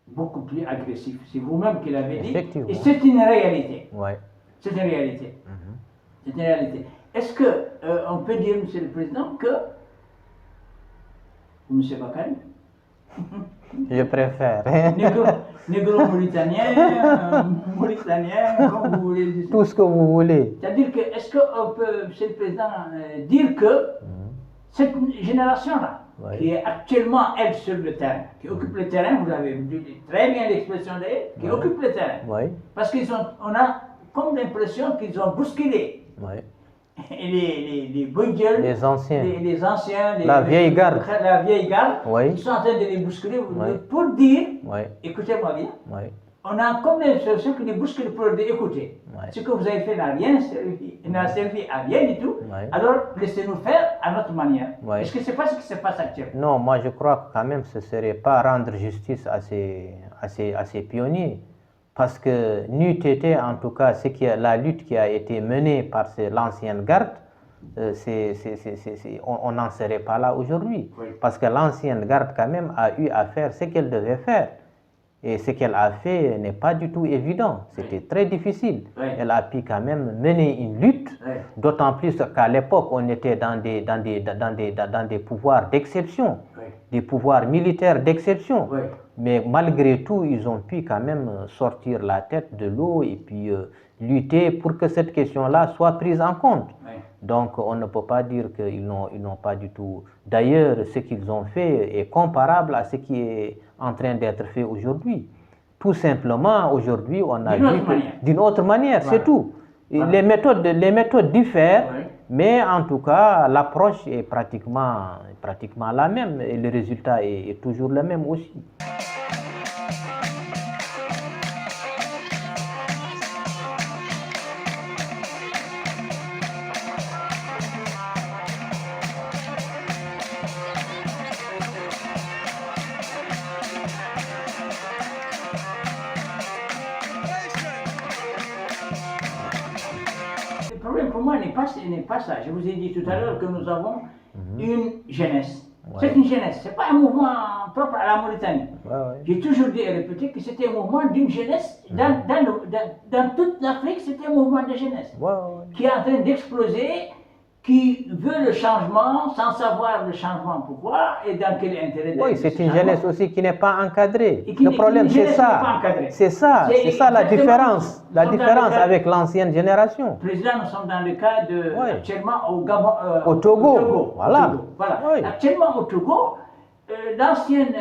beaucoup plus agressif? C'est vous-même qui l'avez dit. Et c'est une réalité. C'est une réalité. C'est une réalité. Est-ce qu'on peut dire, Monsieur le Président, que Monsieur Bakary, je préfère. Négro-mauritanien, mauritanien, comme vous voulez dire. Tout ce que vous voulez. C'est-à-dire que, est-ce qu'on peut, Monsieur le Président, dire que cette génération-là, qui est actuellement, elle, sur le terrain, qui occupe le terrain, vous avez dit très bien l'expression d'elle, qui occupe le terrain, parce qu'on a comme l'impression qu'ils ont bousculé. Les bourgueux, les anciens, la vieille garde, ils oui. sont en train de les bousculer pour dire, écoutez-moi bien, on a comme l'impression que les bouscules pour dire écoutez, ce que vous avez fait n'a servi à rien du tout, alors laissez-nous faire à notre manière. Est-ce que c'est pas ce qui se passe actuellement? Non, moi je crois que quand même ce ne serait pas rendre justice à ces pionniers. Parce que n'eût été en tout cas la lutte qui a été menée par l'ancienne garde, on n'en serait pas là aujourd'hui. Parce que l'ancienne garde quand même a eu à faire ce qu'elle devait faire. Et ce qu'elle a fait n'est pas du tout évident. C'était très difficile. Elle a pu quand même mener une lutte, d'autant plus qu'à l'époque, on était dans des pouvoirs d'exception, des pouvoirs militaires d'exception. Mais malgré tout, ils ont pu quand même sortir la tête de l'eau et puis lutter pour que cette question-là soit prise en compte. Donc, on ne peut pas dire qu'ils n'ont pas du tout... D'ailleurs, ce qu'ils ont fait est comparable à ce qui est en train d'être fait aujourd'hui. Tout simplement, aujourd'hui, on a vu d'une autre manière, c'est tout. Les méthodes diffèrent, mais en tout cas, l'approche est pratiquement la même et le résultat est toujours le même aussi. Le problème pour moi n'est pas ça. Je vous ai dit tout à l'heure que nous avons une jeunesse. C'est une jeunesse, ce n'est pas un mouvement propre à la Mauritanie. J'ai toujours dit et répété que c'était un mouvement d'une jeunesse. Dans toute l'Afrique, c'était un mouvement de jeunesse qui est en train d'exploser, qui veut le changement sans savoir le changement pourquoi et dans quel intérêt. Oui, c'est une jeunesse aussi qui n'est pas encadrée. Le problème, c'est ça. C'est ça la différence. La différence avec l'ancienne génération. Président, nous sommes dans le cas actuellement au Gabon. Au Togo. Voilà. Actuellement au Togo, l'ancienne.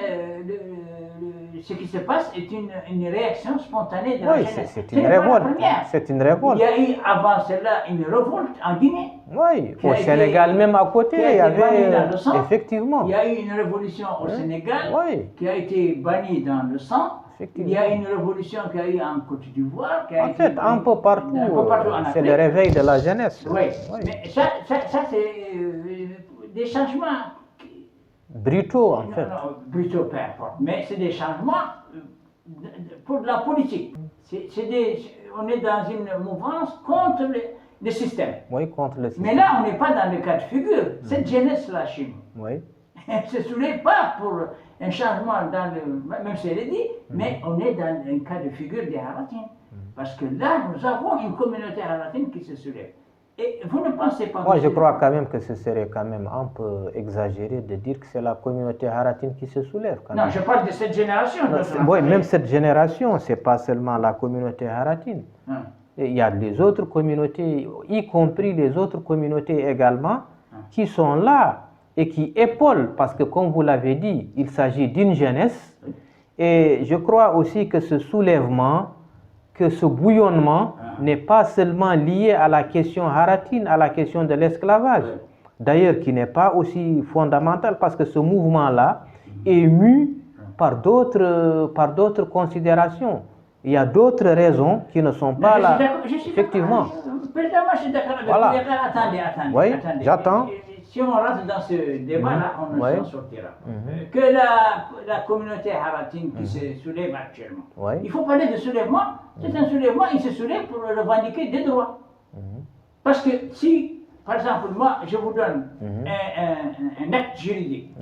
Ce qui se passe est une réaction spontanée de la jeunesse. C'est une révolte. C'est une révolte. Il y a eu avant cela une révolte en Guinée. Oui, au Sénégal même à côté, il y avait effectivement. Il y a eu une révolution au Sénégal qui a été bannie dans le sang. Il y a une révolution qui a eu en Côte d'Ivoire. En fait, un peu partout c'est le réveil de la jeunesse. Oui, mais ça c'est des changements brutaux en fait. Non, brutaux, peu importe. Mais c'est des changements pour la politique. On est dans une mouvance contre le système. Oui, contre le système. Mais là, on n'est pas dans le cas de figure. Cette jeunesse-là chez nous, elle ne se soulève pas pour un changement même si elle est dit, mais on est dans un cas de figure des Haratines. Parce que là, nous avons une communauté haratine qui se soulève. Et vous ne pensez pas... Moi, je crois quand même que ce serait quand même un peu exagéré de dire que c'est la communauté haratine qui se soulève. Non, je parle de cette génération. Oui, même cette génération, ce n'est pas seulement la communauté haratine. Il y a les autres communautés, y compris les autres communautés également, qui sont là et qui épaulent, parce que comme vous l'avez dit, il s'agit d'une jeunesse. Et je crois aussi que ce soulèvement, que ce bouillonnement n'est pas seulement lié à la question haratine, à la question de l'esclavage. D'ailleurs, qui n'est pas aussi fondamental parce que ce mouvement-là est mu par d'autres considérations. Il y a d'autres raisons qui ne sont pas là. Effectivement. Président, moi je suis d'accord avec vous. Attendez. Oui, j'attends. Si on rentre dans ce débat-là, on ne s'en sortira. Que la communauté haratine qui se soulève actuellement, il faut parler de soulèvement. C'est un soulèvement, il se soulève pour revendiquer des droits. Parce que si, par exemple, moi, je vous donne un acte juridique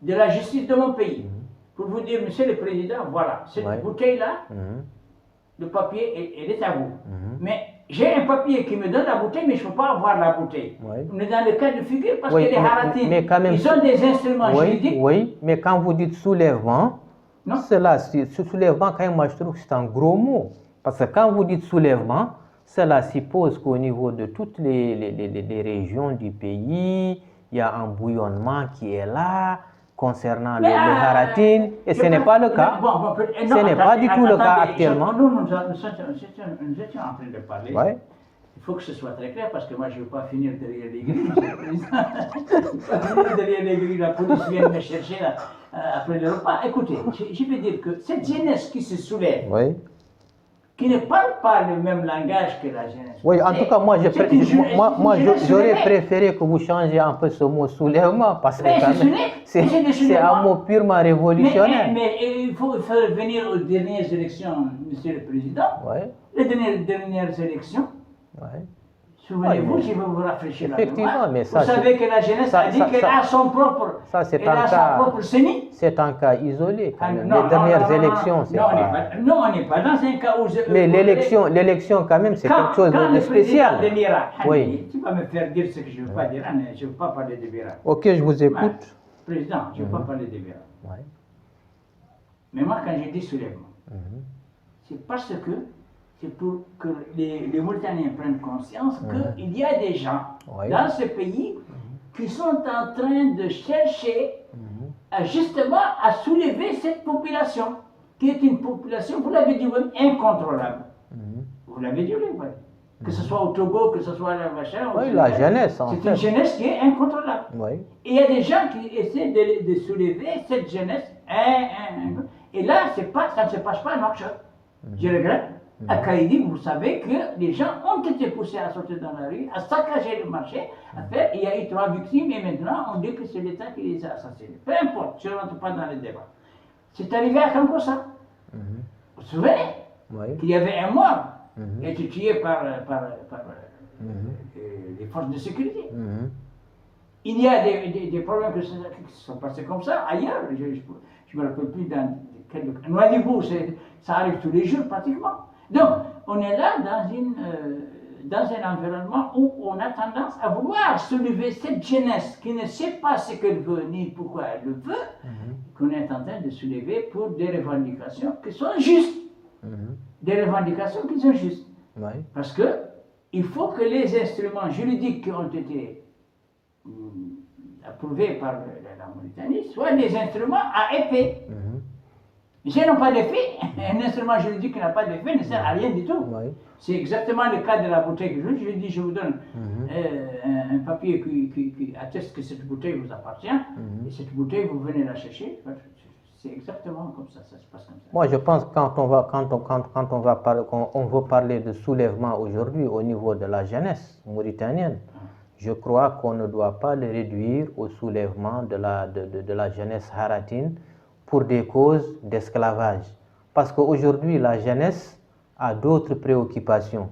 de la justice de mon pays, pour vous dire, monsieur le président, voilà, cette bouteille-là, le papier, elle est à vous. Mais j'ai un papier qui me donne la bouteille, mais je ne peux pas avoir la bouteille. On est dans le cas de figure parce que les haratines, ils ont des instruments juridiques. Oui, mais quand vous dites soulèvement, ce soulèvement, quand même, moi je trouve que c'est un gros mot. Parce que quand vous dites soulèvement, cela suppose qu'au niveau de toutes les régions du pays, il y a un bouillonnement qui est là concernant les haratines, et ce n'est pas le cas. Ce n'est pas du tout le cas actuellement. Nous étions en train de parler. Il faut que ce soit très clair parce que moi je ne veux pas finir derrière les grilles, monsieur le président. Derrière les grilles, la police vient me chercher là, après le repas. Écoutez, je veux dire que cette jeunesse qui se soulève, qui ne parlent pas le même langage que la jeunesse. Oui, en tout cas, moi, j'aurais préféré que vous changiez un peu ce mot soulèvement parce que c'est un mot purement révolutionnaire. Mais il faut revenir aux dernières élections, Monsieur le Président. Ouais. Les dernières élections. Ouais. Souvenez-vous, je vais vous rafraîchir la Effectivement, mémoire. mais ça, vous savez que la jeunesse a dit qu'elle a son propre, CENI. C'est un cas isolé quand même. Les dernières élections, c'est pas... Non, on n'est pas dans un cas où... Mais l'élection quand même, c'est quelque chose de spécial. Quand le président de l'Irak, oui. Tu vas me faire dire ce que je ne veux pas dire, mais je ne veux pas parler de l'Irak. Ok, je vous écoute. Président, je ne veux pas parler de l'Irak. Ouais. Mais moi, quand je dis soulèvement, c'est parce que c'est pour que les Mauritaniens prennent conscience qu'il y a des gens dans ce pays qui sont en train de chercher justement à soulever cette population, qui est une population, vous l'avez dit vous-même, incontrôlable. Vous l'avez dit vous-même, que ce soit au Togo, que ce soit à machin. Oui, la jeunesse, c'est une jeunesse qui est incontrôlable. Oui. Et il y a des gens qui essaient de soulever cette jeunesse. Et là, ça ne se passe pas à Nouakchott. Je regrette. À Kaïdi, vous savez que les gens ont été poussés à sortir dans la rue, à saccager le marché, à faire. Il y a eu 3 victimes et maintenant on dit que c'est l'État qui les a assassinés. Peu importe, je ne rentre pas dans le débat. C'est arrivé à Kankossa. Vous vous souvenez qu'il y avait un mort qui a été tué par les forces de sécurité. Il y a des problèmes qui se sont passés comme ça ailleurs. Je ne me rappelle plus dans quel cas. Nouadhibou, ça arrive tous les jours pratiquement. Donc, on est là dans un environnement où on a tendance à vouloir soulever cette jeunesse qui ne sait pas ce qu'elle veut ni pourquoi elle le veut, qu'on est en train de soulever pour des revendications qui sont justes. Des revendications qui sont justes. Parce que il faut que les instruments juridiques qui ont été approuvés par la Mauritanie soient des instruments à épée. S'ils n'ont pas d'effet, un instrument juridique qui n'a pas d'effet ne sert à rien du tout. C'est exactement le cas de la bouteille que je dis, je vous donne un papier qui atteste que cette bouteille vous appartient, et cette bouteille, vous venez la chercher. C'est exactement comme ça se passe comme ça. Moi, je pense que quand on veut parler de soulèvement aujourd'hui au niveau de la jeunesse mauritanienne, je crois qu'on ne doit pas le réduire au soulèvement de la jeunesse haratine pour des causes d'esclavage. Parce qu'aujourd'hui, la jeunesse a d'autres préoccupations.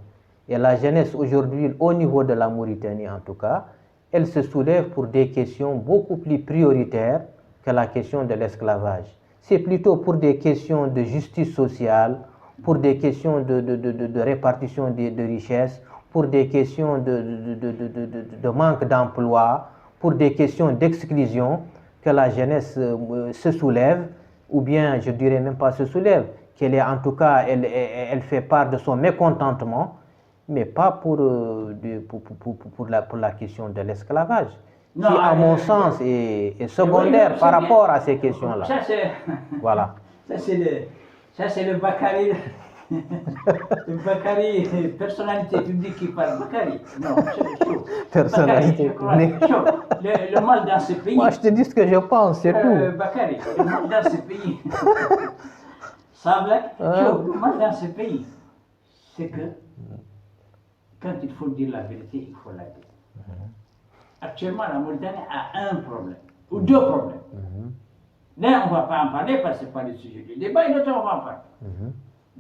Et la jeunesse aujourd'hui, au niveau de la Mauritanie en tout cas, elle se soulève pour des questions beaucoup plus prioritaires que la question de l'esclavage. C'est plutôt pour des questions de justice sociale, pour des questions de répartition de richesses, pour des questions de manque d'emploi, pour des questions d'exclusion que la jeunesse se soulève, ou bien je dirais même pas se soulève, qu'elle est en tout cas, elle fait part de son mécontentement, mais pas pour la question de l'esclavage, qui à mon sens est secondaire par rapport à ces questions-là. Ça c'est, voilà. Ça c'est le Bakary. Le Bakary, personnalité publique qui parle. Bakary, non, personnalité publique. Le mal dans ce pays. Moi, je te dis ce que je pense, c'est tout. Bakary, le mal dans ce pays. Ça, le mal dans ce pays, c'est que quand il faut dire la vérité, il faut la dire. Actuellement, la Mauritanie a un problème, ou deux problèmes. Là, on ne va pas en parler parce que ce n'est pas le sujet du débat, et l'autre, on va en parler.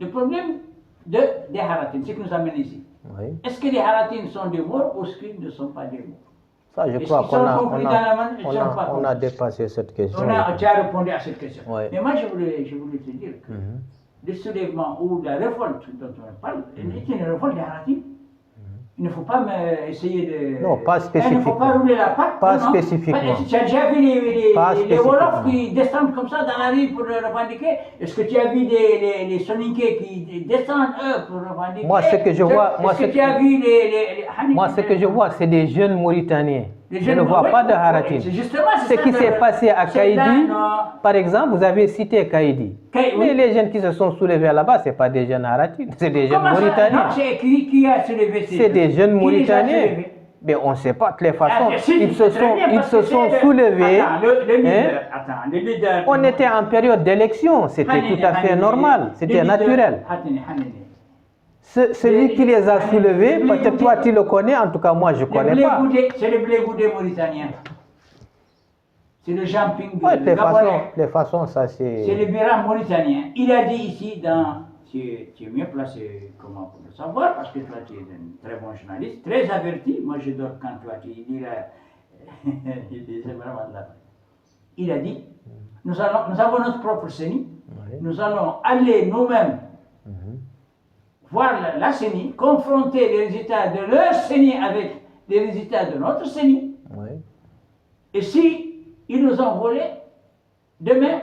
Le problème des Haratines, c'est ce qui nous amène ici. Est-ce que les Haratines sont des morts ou est-ce qu'ils ne sont pas des morts? Ça, je crois qu'on a dépassé cette question. Tu as répondu à cette question. Mais moi, je voulais te dire que le soulèvement ou la révolte dont on parle est une révolte des Haratines. Il ne faut pas essayer de... Non, pas spécifiquement. Il ne faut pas rouler la patte. Pas spécifiquement. Tu as déjà vu les Wolofs qui descendent comme ça dans la rue pour revendiquer? Est-ce que tu as vu les Soninké qui descendent, eux, pour revendiquer? Moi, ce que je vois... Est-ce que tu as vu Moi, ce que je vois, c'est des jeunes Mauritaniens. Je ne vois pas de Haratine. Ce qui s'est passé à Kaïdi, par exemple, vous avez cité Kaïdi. Mais les jeunes qui se sont soulevés là-bas, ce n'est pas des jeunes Haratines, c'est des jeunes Mauritaniens. Qui a soulevé C'est des jeunes Mauritaniens. Mais on ne sait pas de les façons. Ils se sont soulevés. Le leader. On était en période d'élection, c'était tout à fait normal, c'était naturel. Celui qui les a soulevés, peut-être toi tu le connais, en tout cas moi je ne connais pas. C'est le blé goudé mauritanien. C'est le jumping Ouais, les façons, ça c'est... C'est le biram mauritanien. Il a dit ici, tu es mieux placé comment pour le savoir, parce que toi tu es un très bon journaliste, très averti. Moi je dors quand toi tu dis c'est vraiment de la... Il a dit, nous avons notre propre CENI, nous allons aller nous-mêmes voir la CENI, confronter les résultats de leur CENI avec les résultats de notre CENI. Et si ils nous ont volé, demain,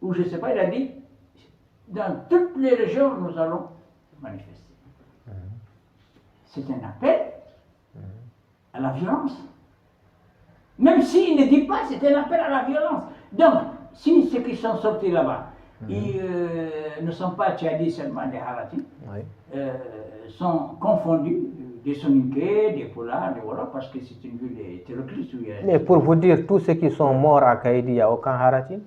ou je ne sais pas, il a dit, dans toutes les régions, nous allons manifester. C'est un appel à la violence. Même s'il ne dit pas, c'est un appel à la violence. Donc, si ceux qui sont sortis là-bas, ils ne sont pas tchadis seulement des Haratis, sont confondus, des Soninké, des Polars, des Wolof, parce que c'est une ville hétéroclite. Mais pour vous dire, tous ceux qui sont morts à Kaïdi, il n'y a aucun Harati?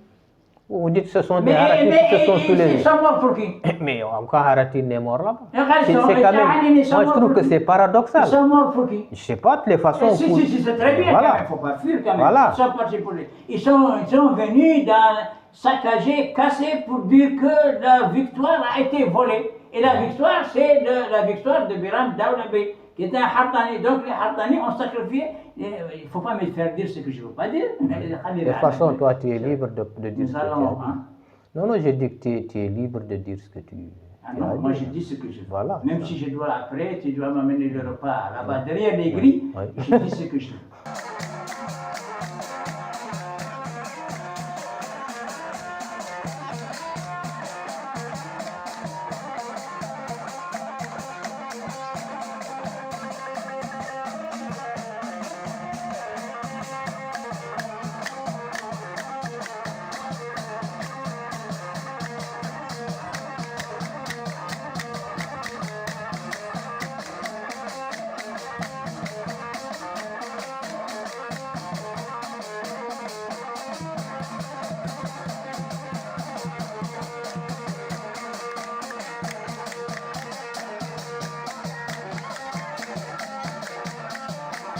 Vous dites que ce sont des Haratis qui se sont soulevés. Ils sont morts pour qui? Mais aucun Harati n'est mort là-bas. C'est quand même... Moi je trouve que c'est paradoxal. Ils sont morts pour qui? Je ne sais pas, de les façons... Si, c'est très bien, voilà. Il ne faut pas fuir quand même. Voilà. Ils sont partis pour les... Ils sont venus saccager, casser pour dire que la victoire a été volée. Et la victoire, c'est la victoire de Biram Daoulabi, qui était un Hartani. Donc les Hartani ont sacrifié. Il ne faut pas me faire dire ce que je ne veux pas dire. De toute façon, toi, tu es libre de dire ce que tu as dit. Non, je dis que tu es libre de dire ce que tu as dit. Moi, je dis ce que je veux. Voilà. Même si je dois après, tu dois m'amener le repas là-bas, derrière les grilles, je dis ce que je veux.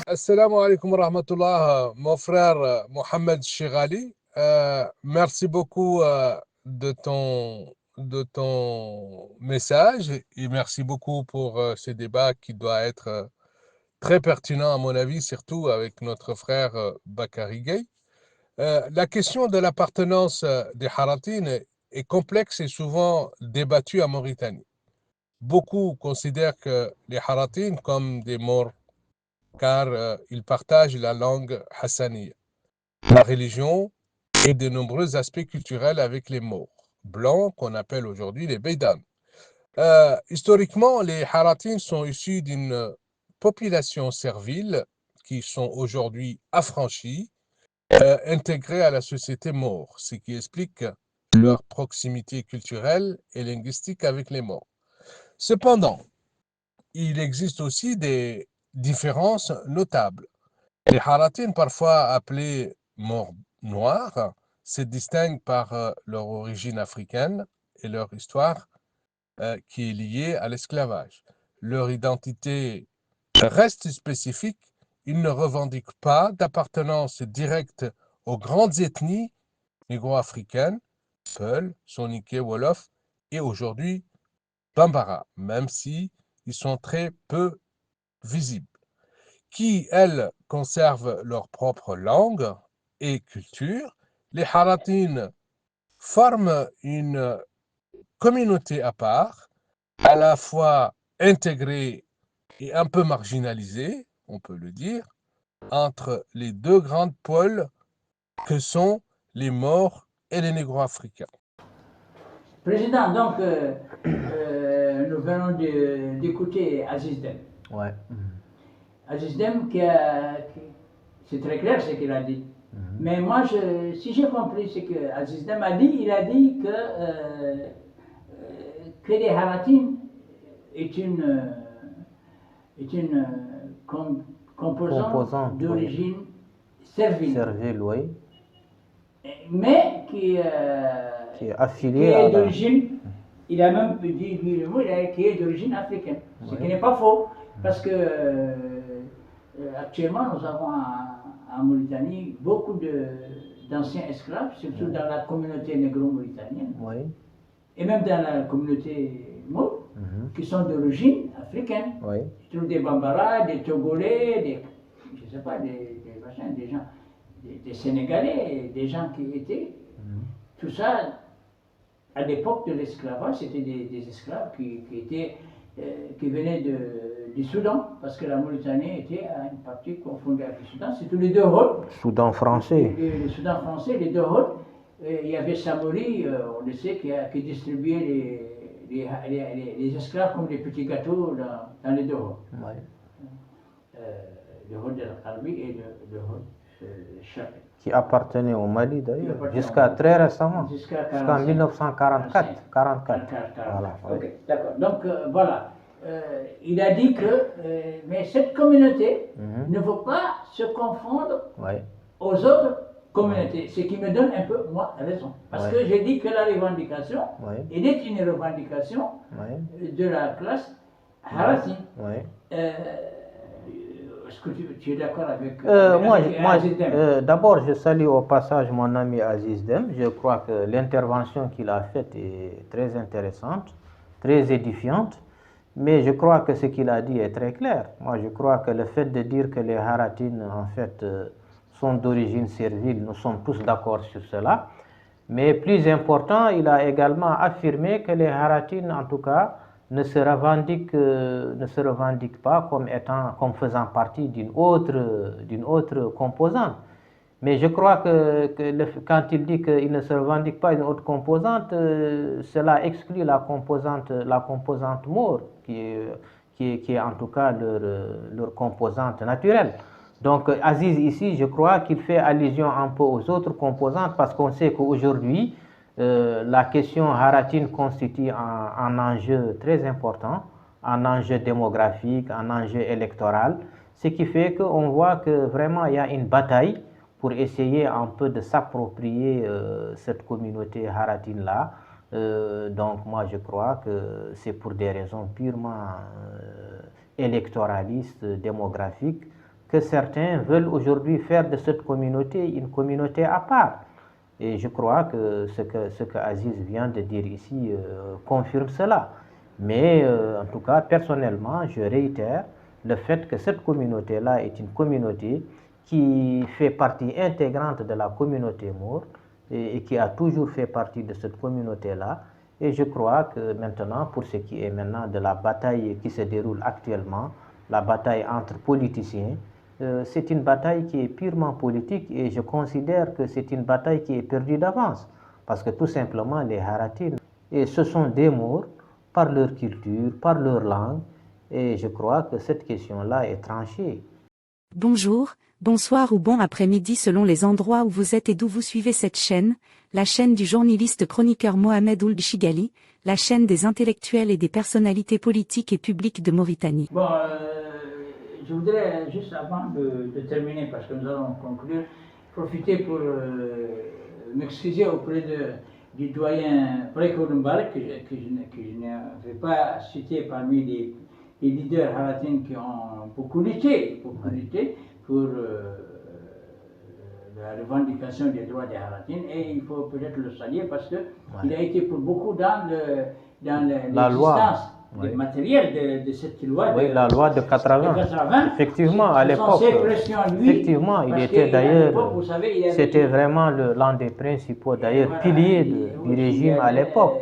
Assalamu alaikum wa rahmatullah, mon frère Mohamed Chigali. Merci beaucoup de ton message et merci beaucoup pour ce débat qui doit être très pertinent à mon avis, surtout avec notre frère Bakary Gueye. La question de l'appartenance des Haratines est complexe et souvent débattue en Mauritanie. Beaucoup considèrent que les Haratines comme des morts car ils partagent la langue hassaniya, la religion et de nombreux aspects culturels avec les Maures blancs qu'on appelle aujourd'hui les Beydan. Historiquement, les Haratines sont issus d'une population servile qui sont aujourd'hui affranchis, intégrés à la société Maure, ce qui explique leur proximité culturelle et linguistique avec les Maures. Cependant, il existe aussi des différences notables. Les Haratines, parfois appelés Maures noirs, se distinguent par leur origine africaine et leur histoire qui est liée à l'esclavage. Leur identité reste spécifique. Ils ne revendiquent pas d'appartenance directe aux grandes ethnies négro-africaines, Peul, Soninké, Wolof et aujourd'hui Bambara, même si ils sont très peu visibles, qui, elles, conservent leur propre langue et culture. Les Haratines forment une communauté à part, à la fois intégrée et un peu marginalisée, on peut le dire, entre les deux grandes pôles que sont les Maures et les Négro-Africains. Président, donc, nous venons d'écouter Aziz Dem. Ouais. Aziz Dem, c'est très clair ce qu'il a dit. Mais moi, si j'ai compris ce que Aziz Dem a dit, il a dit que les Haratines est une composante d'origine servile. Servile, oui. Mais qui est affiliée d'origine il a même dit lui le mot, qui est d'origine africaine. Ce Oui. qui n'est pas faux, parce que actuellement nous avons en Mauritanie beaucoup d'anciens esclaves, surtout dans la communauté négro-mauritanienne, Oui. et même dans la communauté maure, Mhm. qui sont d'origine africaine. Oui. Je trouve des Bambara, des Togolais, je sais pas, des gens, des Sénégalais, des gens qui étaient. Tout ça, à l'époque de l'esclavage, c'était des esclaves qui venaient du Soudan, parce que la Mauritanie était à une partie confondue avec le Soudan. C'est tous les deux Hôtes. Soudan français. Le Soudan français, les deux Hôtes. Il y avait Samori, on le sait, qui distribuait les esclaves comme des petits gâteaux dans les deux Hôtes. Oui. Le Hôte de l'Arabie et le Hôte de Chapelle. Qui appartenait au Mali d'ailleurs, appartenait jusqu'à au Mali. très récemment, Jusqu'à jusqu'en 1944. 44. 44. Voilà, oui. Ok, d'accord. Donc voilà. Il a dit que mais cette communauté ne faut pas se confondre Oui. aux autres communautés, ce qui me donne un peu, moi, raison. Parce que j'ai dit que la revendication, elle est une revendication de la classe Harati. Oui. Est-ce que tu es d'accord avec Moi, Aziz Dem? d'abord, je salue au passage mon ami Aziz Dem. Je crois que l'intervention qu'il a faite est très intéressante, très édifiante. Mais je crois que ce qu'il a dit est très clair. Moi, je crois que le fait de dire que les Haratines, en fait, sont d'origine servile, nous sommes tous d'accord sur cela. Mais plus important, il a également affirmé que les Haratines, en tout cas, ne se revendiquent pas comme faisant partie d'une autre composante. Mais je crois que quand il dit qu'il ne se revendique pas d'une autre composante, cela exclut la composante maure, qui est en tout cas leur composante naturelle. Donc Aziz ici, je crois qu'il fait allusion un peu aux autres composantes parce qu'on sait qu'aujourd'hui, la question haratine constitue un enjeu très important, un enjeu démographique, un enjeu électoral, ce qui fait qu'on voit que vraiment il y a une bataille pour essayer un peu de s'approprier cette communauté haratine-là. Donc moi je crois que c'est pour des raisons purement électoralistes, démographiques, que certains veulent aujourd'hui faire de cette communauté une communauté à part. Et je crois que ce que Aziz vient de dire ici confirme cela. Mais en tout cas, personnellement, je réitère le fait que cette communauté-là est une communauté qui fait partie intégrante de la communauté maure et qui a toujours fait partie de cette communauté-là. Et je crois que maintenant, pour ce qui est maintenant de la bataille qui se déroule actuellement, la bataille entre politiciens, c'est une bataille qui est purement politique et je considère que c'est une bataille qui est perdue d'avance. Parce que tout simplement, les Haratines, et ce sont des Maures par leur culture, par leur langue, et je crois que cette question-là est tranchée. Bonjour, bonsoir ou bon après-midi selon les endroits où vous êtes et d'où vous suivez cette chaîne, la chaîne du journaliste chroniqueur Mohamed Ould Chigali, la chaîne des intellectuels et des personnalités politiques et publiques de Mauritanie. Bon, je voudrais juste avant de terminer, parce que nous allons conclure, profiter pour m'excuser auprès du doyen Préco Mbarek, que je n'avais pas cité parmi les leaders haratines qui ont beaucoup lutté pour la revendication des droits des Haratines, et il faut peut-être le saluer parce qu'il a été pour beaucoup dans l'existence du matériel de cette loi. Oui, la loi de 80. Effectivement, à l'époque, effectivement, il était d'ailleurs, c'était vraiment l'un des principaux d'ailleurs piliers du régime à l'époque.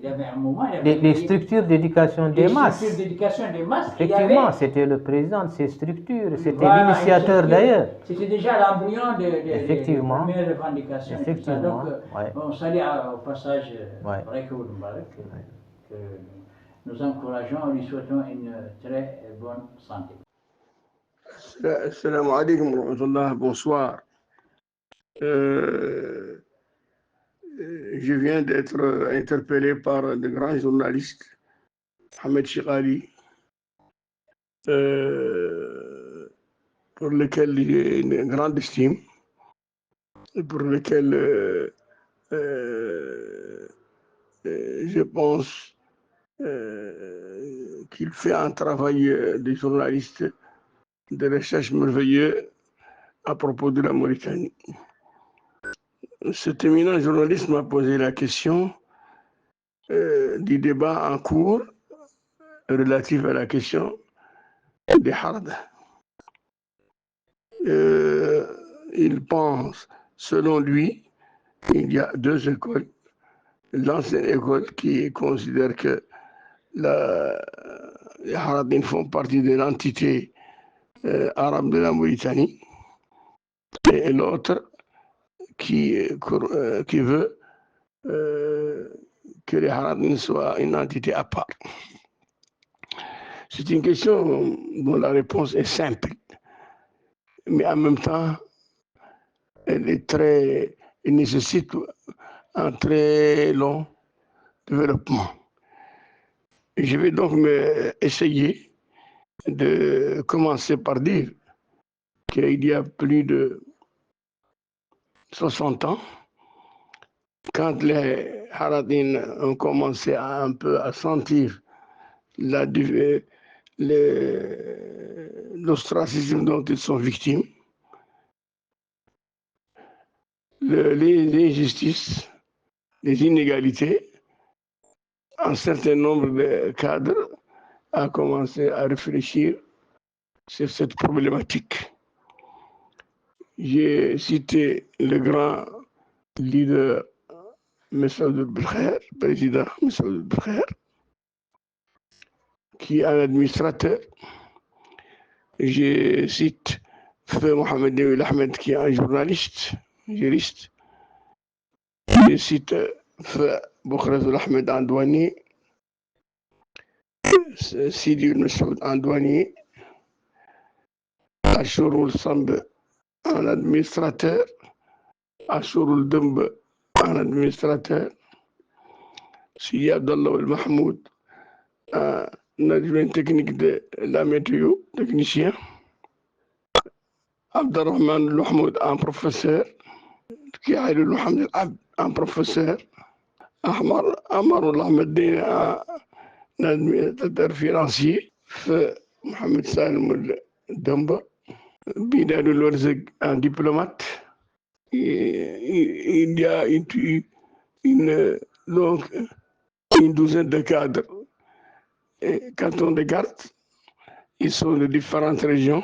Il y avait un moment. Les structures d'éducation des masses. Effectivement, c'était le président de ces structures, c'était l'initiateur d'ailleurs. C'était déjà l'embryon des premières revendications. Effectivement. Donc, on salue au passage Préco Mbarek, que nous encourageons et lui souhaitons une très bonne santé. Assalamu alaikum wa rahmatullah, bonsoir. Je viens d'être interpellé par le grand journaliste Ahmed Chigali, pour lequel j'ai une grande estime et pour lequel je pense qu'il fait un travail de journaliste de recherche merveilleux à propos de la Mauritanie. Cet éminent journaliste m'a posé la question du débat en cours relatif à la question des Harad. Il pense, selon lui, il y a deux écoles. L'ancienne école qui considère que les Haradines font partie de l'entité arabe de la Mauritanie, et l'autre qui veut que les Haradines soient une entité à part. C'est une question dont la réponse est simple, mais en même temps, elle nécessite un très long développement. Je vais donc essayer de commencer par dire qu'il y a plus de 60 ans, quand les Haradines ont commencé un peu à sentir l'ostracisme dont ils sont victimes, les injustices, les inégalités, un certain nombre de cadres a commencé à réfléchir sur cette problématique. J'ai cité le grand leader Messaoud Belkher, président Messaoud Belkher, qui est un administrateur. Je cite Feu Mohamed Dewi Ahmed, qui est un journaliste, juriste. Je cite Feu Boukhrezul Ahmed Andouani, Sidi Messaoud Andouani, Achourul Sambe, un administrateur, Achourul Dembe, un administrateur, Sidi Abdallah El Mahmoud, un adjoint technique de la météo, technicien, Abdelrahman El Mahmoud, un professeur, Kiaïl El Mohamed Abd, un professeur, Ahmar El Ahmeddin, un administrateur financier, Feu Mohamed Salim El Dembe, Bidad El Warzeg, un diplomate. Il y a une douzaine de cadres. Et quand on regarde, ils sont de différentes régions,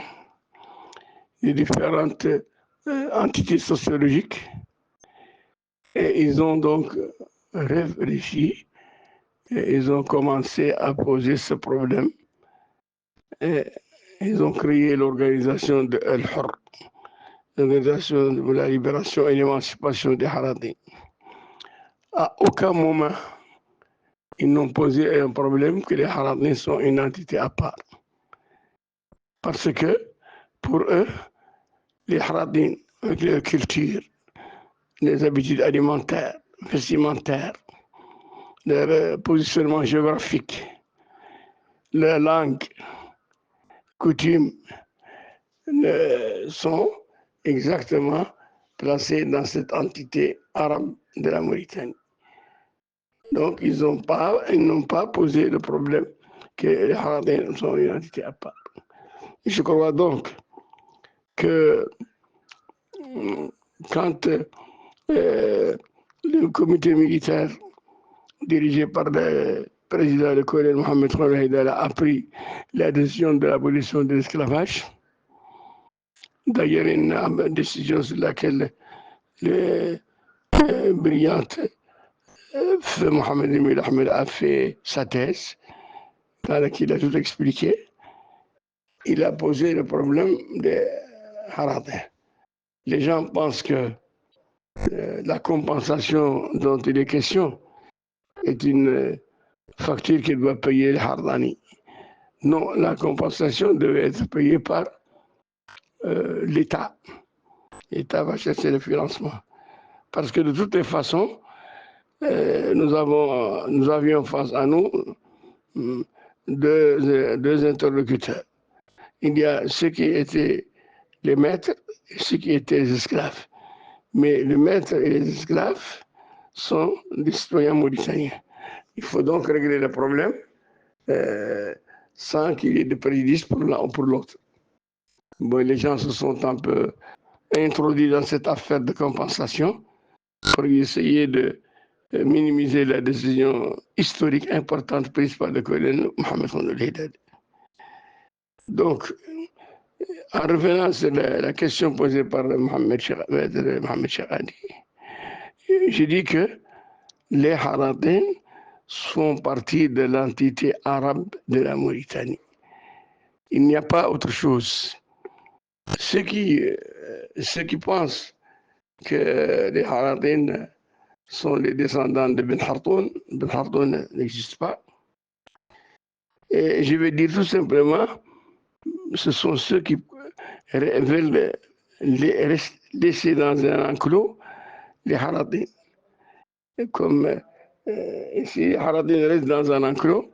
de différentes entités sociologiques, et ils ont donc réfléchi, et ils ont commencé à poser ce problème, et ils ont créé l'organisation de El-Hur, l'organisation de la libération et l'émancipation des Haradines. À aucun moment, ils n'ont posé un problème que les Haradines sont une entité à part. Parce que, pour eux, les Haradines, avec leur culture, les habitudes alimentaires, vestimentaires, leur positionnement géographique, leur langue, coutumes, sont exactement placés dans cette entité arabe de la Mauritanie. Donc, ils n'ont pas posé le problème que les Haradines sont une entité à part. Je crois donc que quand le comité militaire dirigé par le président le colonel Mohamed Khourou Haïdara a pris la décision de l'abolition de l'esclavage, d'ailleurs une décision sur laquelle le brillante Feu Mohamed Dewi Ahmed a fait sa thèse, dans laquelle il a tout expliqué. Il a posé le problème des Haradins. Les gens pensent que la compensation dont il est question est une facture qu'il doit payer les Haradani. Non, la compensation devait être payée par l'État. L'État va chercher le financement. Parce que de toutes les façons, nous avions face à nous deux interlocuteurs. Il y a ceux qui étaient les maîtres et ceux qui étaient les esclaves. Mais les maîtres et les esclaves sont des citoyens mauritaniens. Il faut donc régler le problème sans qu'il y ait de préjudice pour l'un ou pour l'autre. Bon, les gens se sont un peu introduits dans cette affaire de compensation pour essayer de minimiser la décision historique importante prise par le colonel Mohamed Khandoul Haïdar. Donc, en revenant sur la question posée par Mohamed Chakani, je dis que les Haradin font partie de l'entité arabe de la Mauritanie. Il n'y a pas autre chose. Ceux qui pensent que les Haradin sont les descendants de Ben Khartoum n'existe pas. Et je vais dire tout simplement, ce sont ceux qui veulent laisser dans un enclos les Haradin. Comme si les Haradin restent dans un enclos,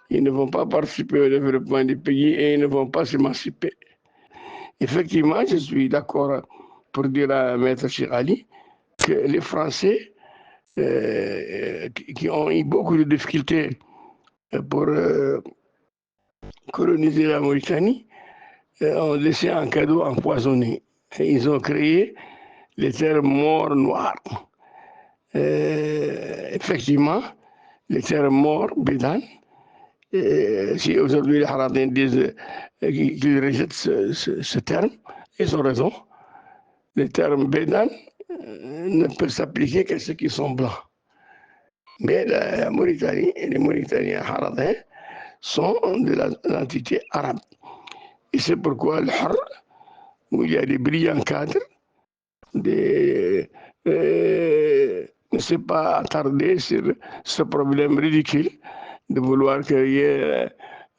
ils ne vont pas participer au développement du pays et ils ne vont pas s'émanciper. Effectivement, je suis d'accord pour dire à Maître Chirali que les Français, qui ont eu beaucoup de difficultés pour coloniser la Mauritanie, ont laissé un cadeau empoisonné. Et ils ont créé les terres morts noirs. Effectivement, les terres morts, Bédan, si aujourd'hui les Haradins disent qu'ils rejettent ce terme, ils ont raison. Le terme Bédan ne peut s'appliquer qu'à ceux qui sont blancs. Mais la Mauritanie et les Mauritaniens Haradins sont de l'entité arabe. Et c'est pourquoi le Har, où il y a des brillants cadres, ne s'est pas attardé sur ce problème ridicule de vouloir qu'il y ait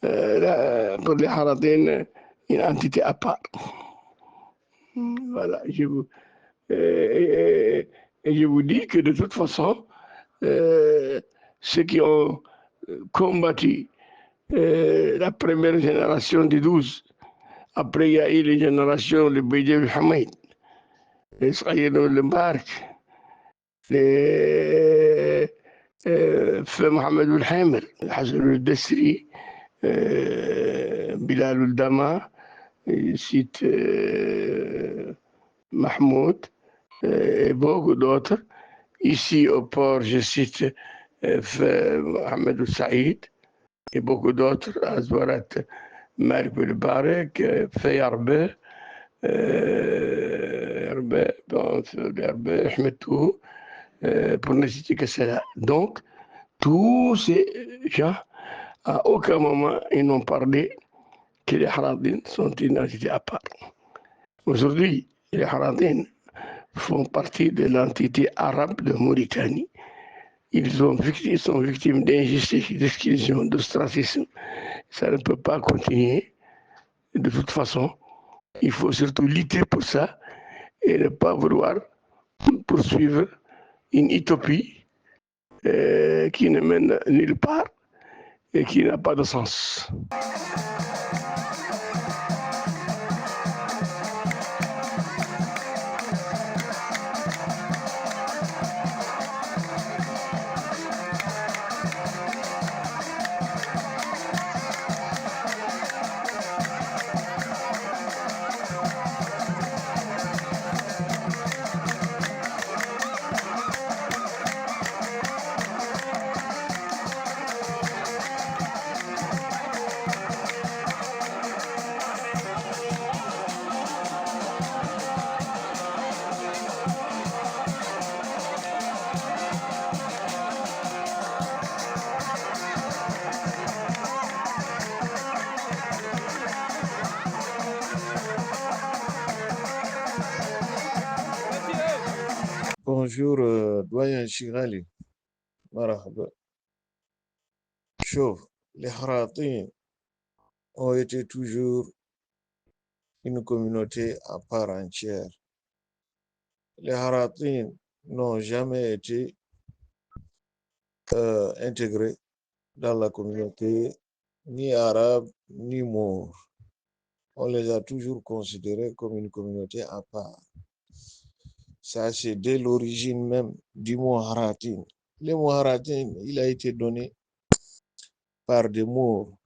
pour les Haradines une entité à part. Voilà, et je vous dis que de toute façon, ceux qui ont combattu la première génération des 12, après il y a eu les générations de Bédjev Hamid, les Saïd Lembark, les Feu Mohamed Al-Hamir, Hassan Al-Desri, Bilal Al-Dama, cite Mahmoud et beaucoup d'autres. Ici au port, je cite Mohamed Saïd et beaucoup d'autres, Azwarat Malik Barek, Fayarbe, Ahmed Tou, pour ne citer que cela. Donc, tous ces gens, à aucun moment, ils n'ont parlé que les Haradines sont une entité à part. Aujourd'hui, les Haradines font partie de l'entité arabe de Mauritanie. Ils sont victimes d'injustice, d'exclusion, d'ostracisme. Ça ne peut pas continuer. De toute façon, il faut surtout lutter pour ça et ne pas vouloir poursuivre une utopie qui ne mène nulle part et qui n'a pas de sens. Bonjour, doyen Chigali. Marhaba. Chauve, les Haratin ont été toujours une communauté à part entière. Les Haratin n'ont jamais été intégrés dans la communauté ni arabe ni maure. On les a toujours considérés comme une communauté à part. Ça, c'est dès l'origine même du mot Haratin. Le mot Haratin, il a été donné par des mots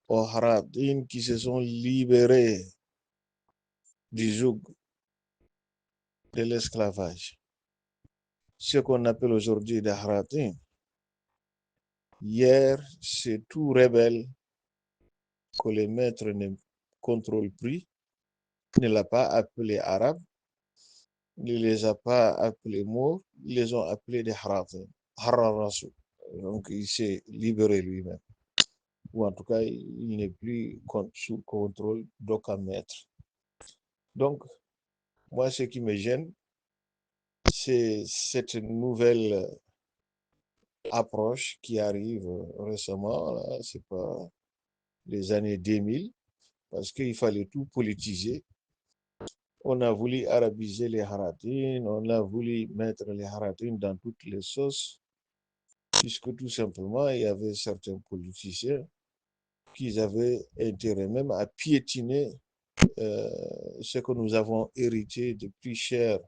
aux Haratin qui se sont libérés du joug de l'esclavage. Ce qu'on appelle aujourd'hui des Haratin, hier, c'est tout rebelle que les maîtres ne contrôlent plus, ne l'a pas appelé arabe, ne les a pas appelés mots, ils les ont appelés des Haratin, Hararasu. Donc il s'est libéré lui-même. Ou en tout cas, il n'est plus sous contrôle d'aucun maître. Donc, moi, ce qui me gêne, c'est cette nouvelle approche qui arrive récemment, c'est pas les années 2000, parce qu'il fallait tout politiser. On a voulu arabiser les Haratines, on a voulu mettre les Haratines dans toutes les sauces, puisque tout simplement, il y avait certains politiciens qui avaient intérêt même à piétiner ce que nous avons hérité de plus cher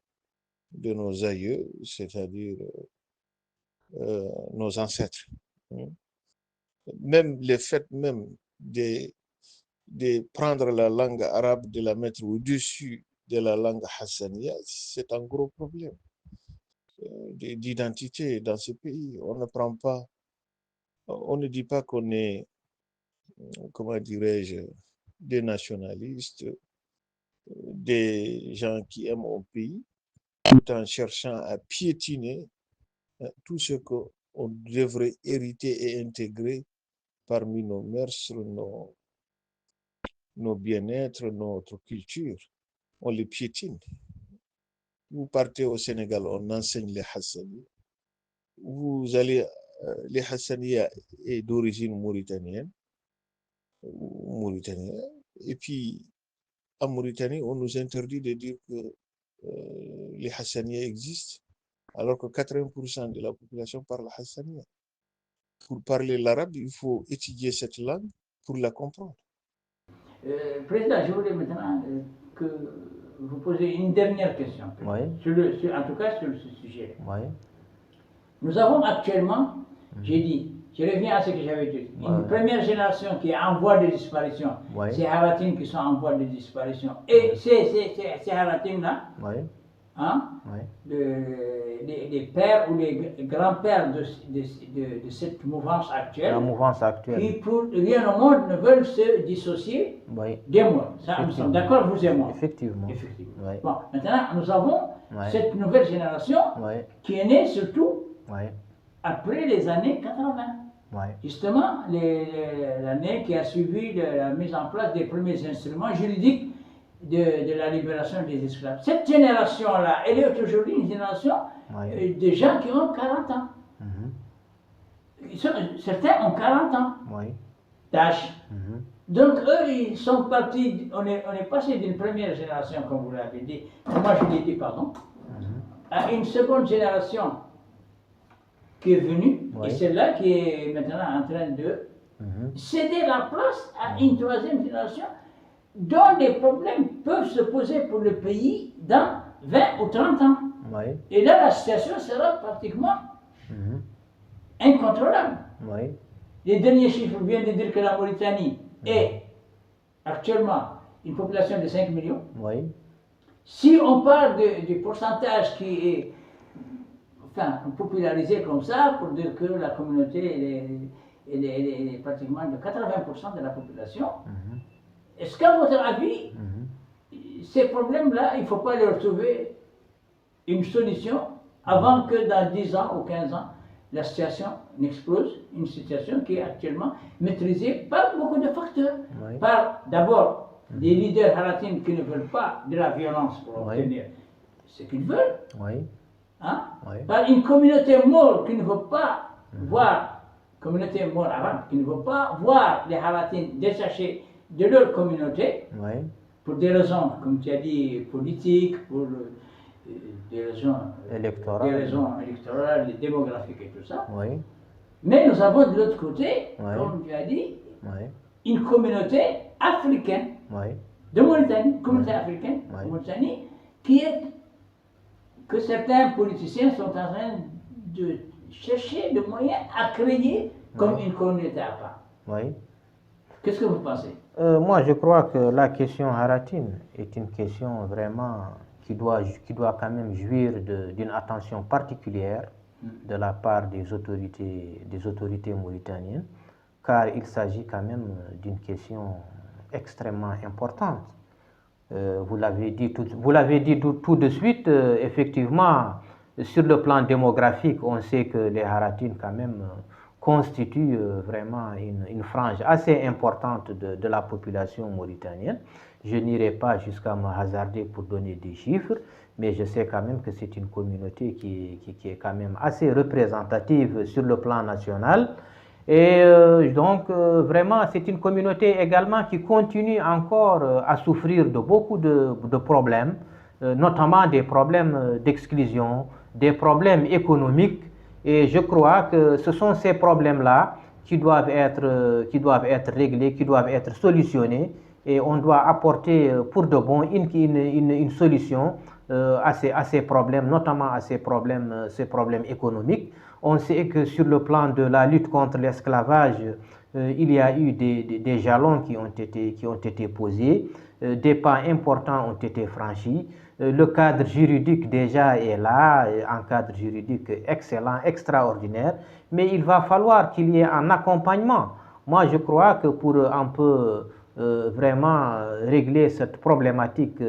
de nos aïeux, c'est-à-dire nos ancêtres. Même le fait même de prendre la langue arabe, de la mettre au-dessus de la langue hassania, c'est un gros problème d'identité dans ce pays. On ne prend pas, on ne dit pas qu'on est, comment dirais-je, des nationalistes, des gens qui aiment mon pays, tout en cherchant à piétiner tout ce qu'on devrait hériter et intégrer parmi nos mœurs, nos bien-être, notre culture. On les piétine. Vous partez au Sénégal, on enseigne les Hassani. Vous allez, les Hassani est d'origine mauritanienne. Et puis, en Mauritanie, on nous interdit de dire que les Hassaniens existent, alors que 80% de la population parle Hassania. Pour parler l'arabe, il faut étudier cette langue pour la comprendre. Président, je voulais maintenant que vous posiez une dernière question, Oui. en tout cas sur ce sujet. Oui. Nous avons actuellement, j'ai dit, je reviens à ce que j'avais dit, une première génération qui est en voie de disparition. Oui. Ces Haratines qui sont en voie de disparition. Et ces Haratines-là, Oui. hein, Oui. les pères ou les grands-pères de cette mouvance actuelle, La mouvance actuelle. qui pour rien au monde ne veulent se dissocier Oui. des mots. Ça, nous sommes d'accord, vous et moi. Effectivement. Effectivement. Oui. Bon, maintenant, nous avons cette nouvelle génération Oui. qui est née surtout Oui. après les années 80. Oui. Justement, l'année qui a suivi la mise en place des premiers instruments juridiques de la libération des esclaves. Cette génération-là, elle est aujourd'hui une génération de gens qui ont 40 ans. Certains ont 40 ans d'âge. Donc eux, ils sont partis, on est passé d'une première génération, comme vous l'avez dit, moi je l'ai dit, pardon, à une seconde génération qui est venue, et celle-là qui est maintenant en train de céder la place à une troisième génération dont des problèmes peuvent se poser pour le pays dans 20 ou 30 ans. Et là, la situation sera pratiquement incontrôlable. Les derniers chiffres viennent de dire que la Mauritanie est actuellement une population de 5 millions. Si on parle du pourcentage qui est popularisé comme ça, pour dire que la communauté elle est pratiquement de 80% de la population, est-ce qu'à votre avis, ces problèmes-là, il ne faut pas leur trouver une solution avant que dans 10 ans ou 15 ans, la situation n'explose, une situation qui est actuellement maîtrisée par beaucoup de facteurs. Par d'abord des leaders haratines qui ne veulent pas de la violence pour obtenir ce qu'ils veulent, par une communauté maure qui ne veut pas voir, communauté maure arabe, qui ne veut pas voir les haratines détachés de leur communauté, pour des raisons, comme tu as dit, politiques, pour des raisons électorales, démographiques et tout ça. Mais nous avons de l'autre côté, comme tu as dit, une communauté africaine de Mauritanie, une communauté africaine de Mauritanie, que certains politiciens sont en train chercher des moyens à créer comme une communauté à part. Oui. Qu'est-ce que vous pensez? Moi, je crois que la question haratine est une question vraiment qui doit quand même jouir d'une attention particulière de la part des autorités mauritaniennes, car il s'agit quand même d'une question extrêmement importante. Vous l'avez dit tout de suite, effectivement, sur le plan démographique, on sait que les haratines quand même constituent vraiment une frange assez importante de la population mauritanienne. Je n'irai pas jusqu'à me hasarder pour donner des chiffres, mais je sais quand même que c'est une communauté qui est quand même assez représentative sur le plan national. Et donc, vraiment, c'est une communauté également qui continue encore à souffrir de beaucoup de problèmes, notamment des problèmes d'exclusion, des problèmes économiques. Et je crois que ce sont ces problèmes-là qui doivent être réglés, qui doivent être solutionnés. Et on doit apporter pour de bon une solution à ces problèmes, notamment à ces problèmes économiques. On sait que sur le plan de la lutte contre l'esclavage, il y a eu des jalons qui ont été posés, des pas importants ont été franchis. Le cadre juridique déjà est là, un cadre juridique excellent, extraordinaire, mais il va falloir qu'il y ait un accompagnement. Moi, je crois que pour un peu vraiment régler cette problématique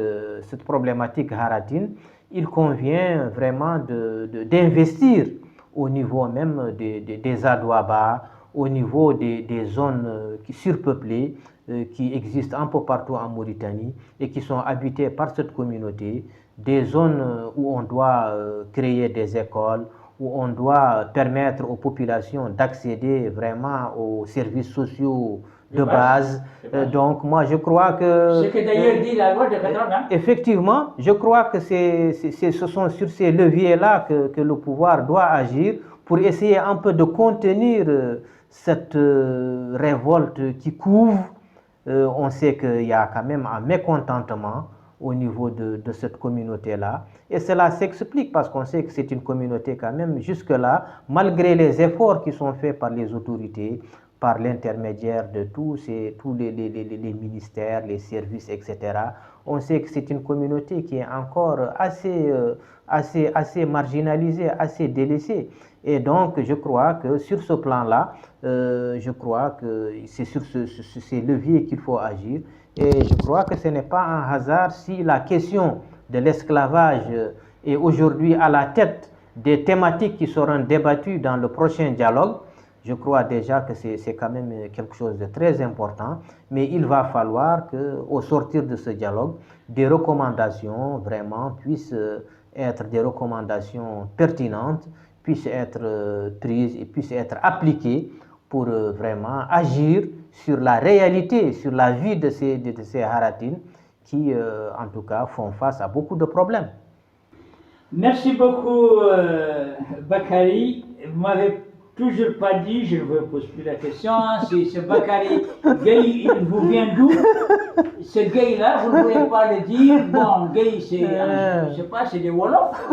haratine, il convient vraiment d'investir au niveau même des adouabas, au niveau des zones surpeuplées qui existent un peu partout en Mauritanie et qui sont habitées par cette communauté, des zones où on doit créer des écoles, où on doit permettre aux populations d'accéder vraiment aux services sociaux de base. Donc moi je crois que... Ce que d'ailleurs dit la loi de 80. Effectivement, je crois que ce sont sur ces leviers-là que le pouvoir doit agir pour essayer un peu de contenir cette révolte qui couve. On sait qu'il y a quand même un mécontentement au niveau de cette communauté-là. Et cela s'explique parce qu'on sait que c'est une communauté quand même jusque-là, malgré les efforts qui sont faits par les autorités, par l'intermédiaire de tous les ministères, les services, etc. On sait que c'est une communauté qui est encore assez marginalisée, assez délaissée. Et donc, je crois que sur ce plan-là, je crois que c'est sur ces leviers qu'il faut agir. Et je crois que ce n'est pas un hasard si la question de l'esclavage est aujourd'hui à la tête des thématiques qui seront débattues dans le prochain dialogue. Je crois déjà que c'est quand même quelque chose de très important, mais il va falloir qu'au sortir de ce dialogue, des recommandations vraiment puissent être des recommandations pertinentes, puissent être prises et puissent être appliquées pour vraiment agir sur la réalité, sur la vie de ces haratines qui, en tout cas, font face à beaucoup de problèmes. Merci beaucoup, Bakary. Vous m'avez toujours pas dit, je ne vous pose plus la question, si ce Bakary Gueye, il vous vient d'où? Ce Gueye-là, vous ne voulez pas le dire. Bon, Gueye, c'est, je ne sais pas, c'est des Wolofs.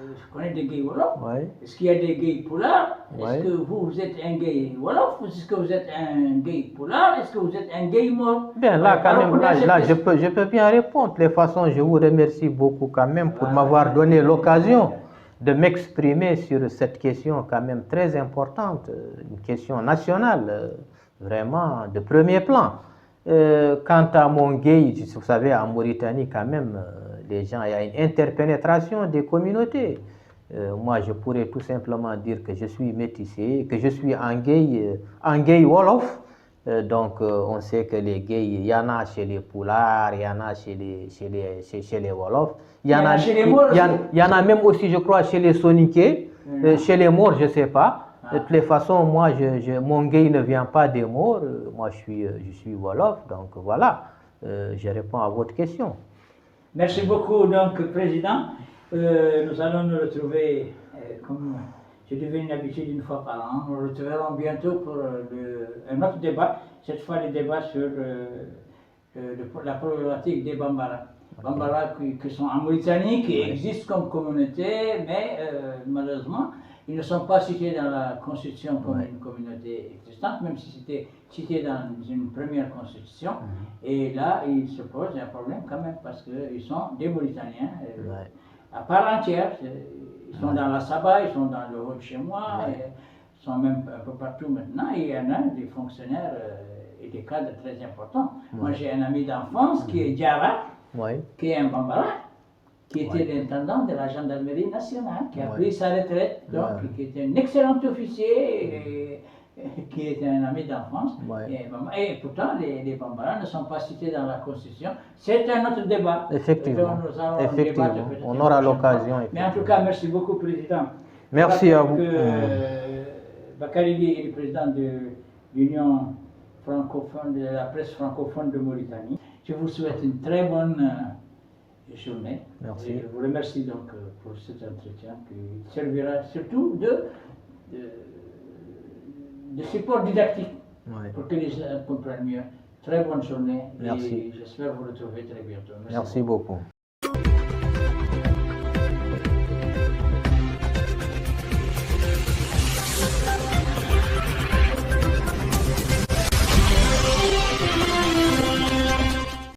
Je connais des Gueye Wolofs. Ouais. Est-ce qu'il y a des Gueye Poulards? Ouais. Est-ce que vous êtes un Gueye Wolof? Est-ce que vous êtes un Gueye Poulard? Est-ce que vous êtes un Gueye Mor? Bien, là, quand même, là, je peux bien répondre. De toute façon, je vous remercie beaucoup quand même pour m'avoir donné l'occasion de m'exprimer sur cette question quand même très importante, une question nationale, vraiment de premier plan. Quant à mon Gueye, vous savez, en Mauritanie quand même, les gens, il y a une interpénétration des communautés. Moi, je pourrais tout simplement dire que je suis métissé, que je suis un Gueye Wolof. Donc, on sait que les gays, il y en a chez les Poulards, il y en a chez les Wolofs. Il y en a même aussi, je crois, chez les Soniqués. Chez les Maures, je ne sais pas. De toutes les façons, moi, mon gay ne vient pas des Maures. Moi, je suis Wolof. Donc, voilà. Je réponds à votre question. Merci beaucoup, donc, Président. Nous allons nous retrouver, comme c'est devenu une habitude une fois par an. Nous nous retrouverons bientôt pour un autre débat, cette fois le débat sur la problématique des Bambara. Bambara qui sont en Mauritanie, qui existent comme communauté, mais malheureusement, Ils ne sont pas cités dans la Constitution comme Ouais. une communauté existante, même si c'était cité dans une première Constitution. Et là, il se pose un problème quand même, parce qu'ils sont des Mauritaniens Ouais. à part entière. Ils sont dans la Saba, ils sont dans le haut de chez moi, Ouais. ils sont même un peu partout maintenant. Et il y en a des fonctionnaires et des cadres très importants. Moi, j'ai un ami d'enfance qui est Diarra, Ouais. qui est un Bambara, qui était Ouais. l'intendant de la gendarmerie nationale, qui a Ouais. pris sa retraite, donc, Ouais. qui était un excellent officier, qui était un ami d'enfance. Ouais. Et pourtant, les Bambaras ne sont pas cités dans la Constitution. C'est un autre débat. Effectivement. Donc, nous allons Effectivement. débattre peut-être On une aura prochaine l'occasion, fois. Mais en tout effectivement. cas, merci beaucoup, Président. Merci Je à rappelle vous. que Bakary Gueye est le président de l'Union francophone, de la presse francophone de Mauritanie. Je vous souhaite une très bonne journée. Merci. Et je vous remercie donc pour cet entretien qui servira surtout de support didactique Ouais. pour que les gens comprennent mieux. Très bonne journée. Merci. Et j'espère vous retrouver très bientôt. Merci beaucoup.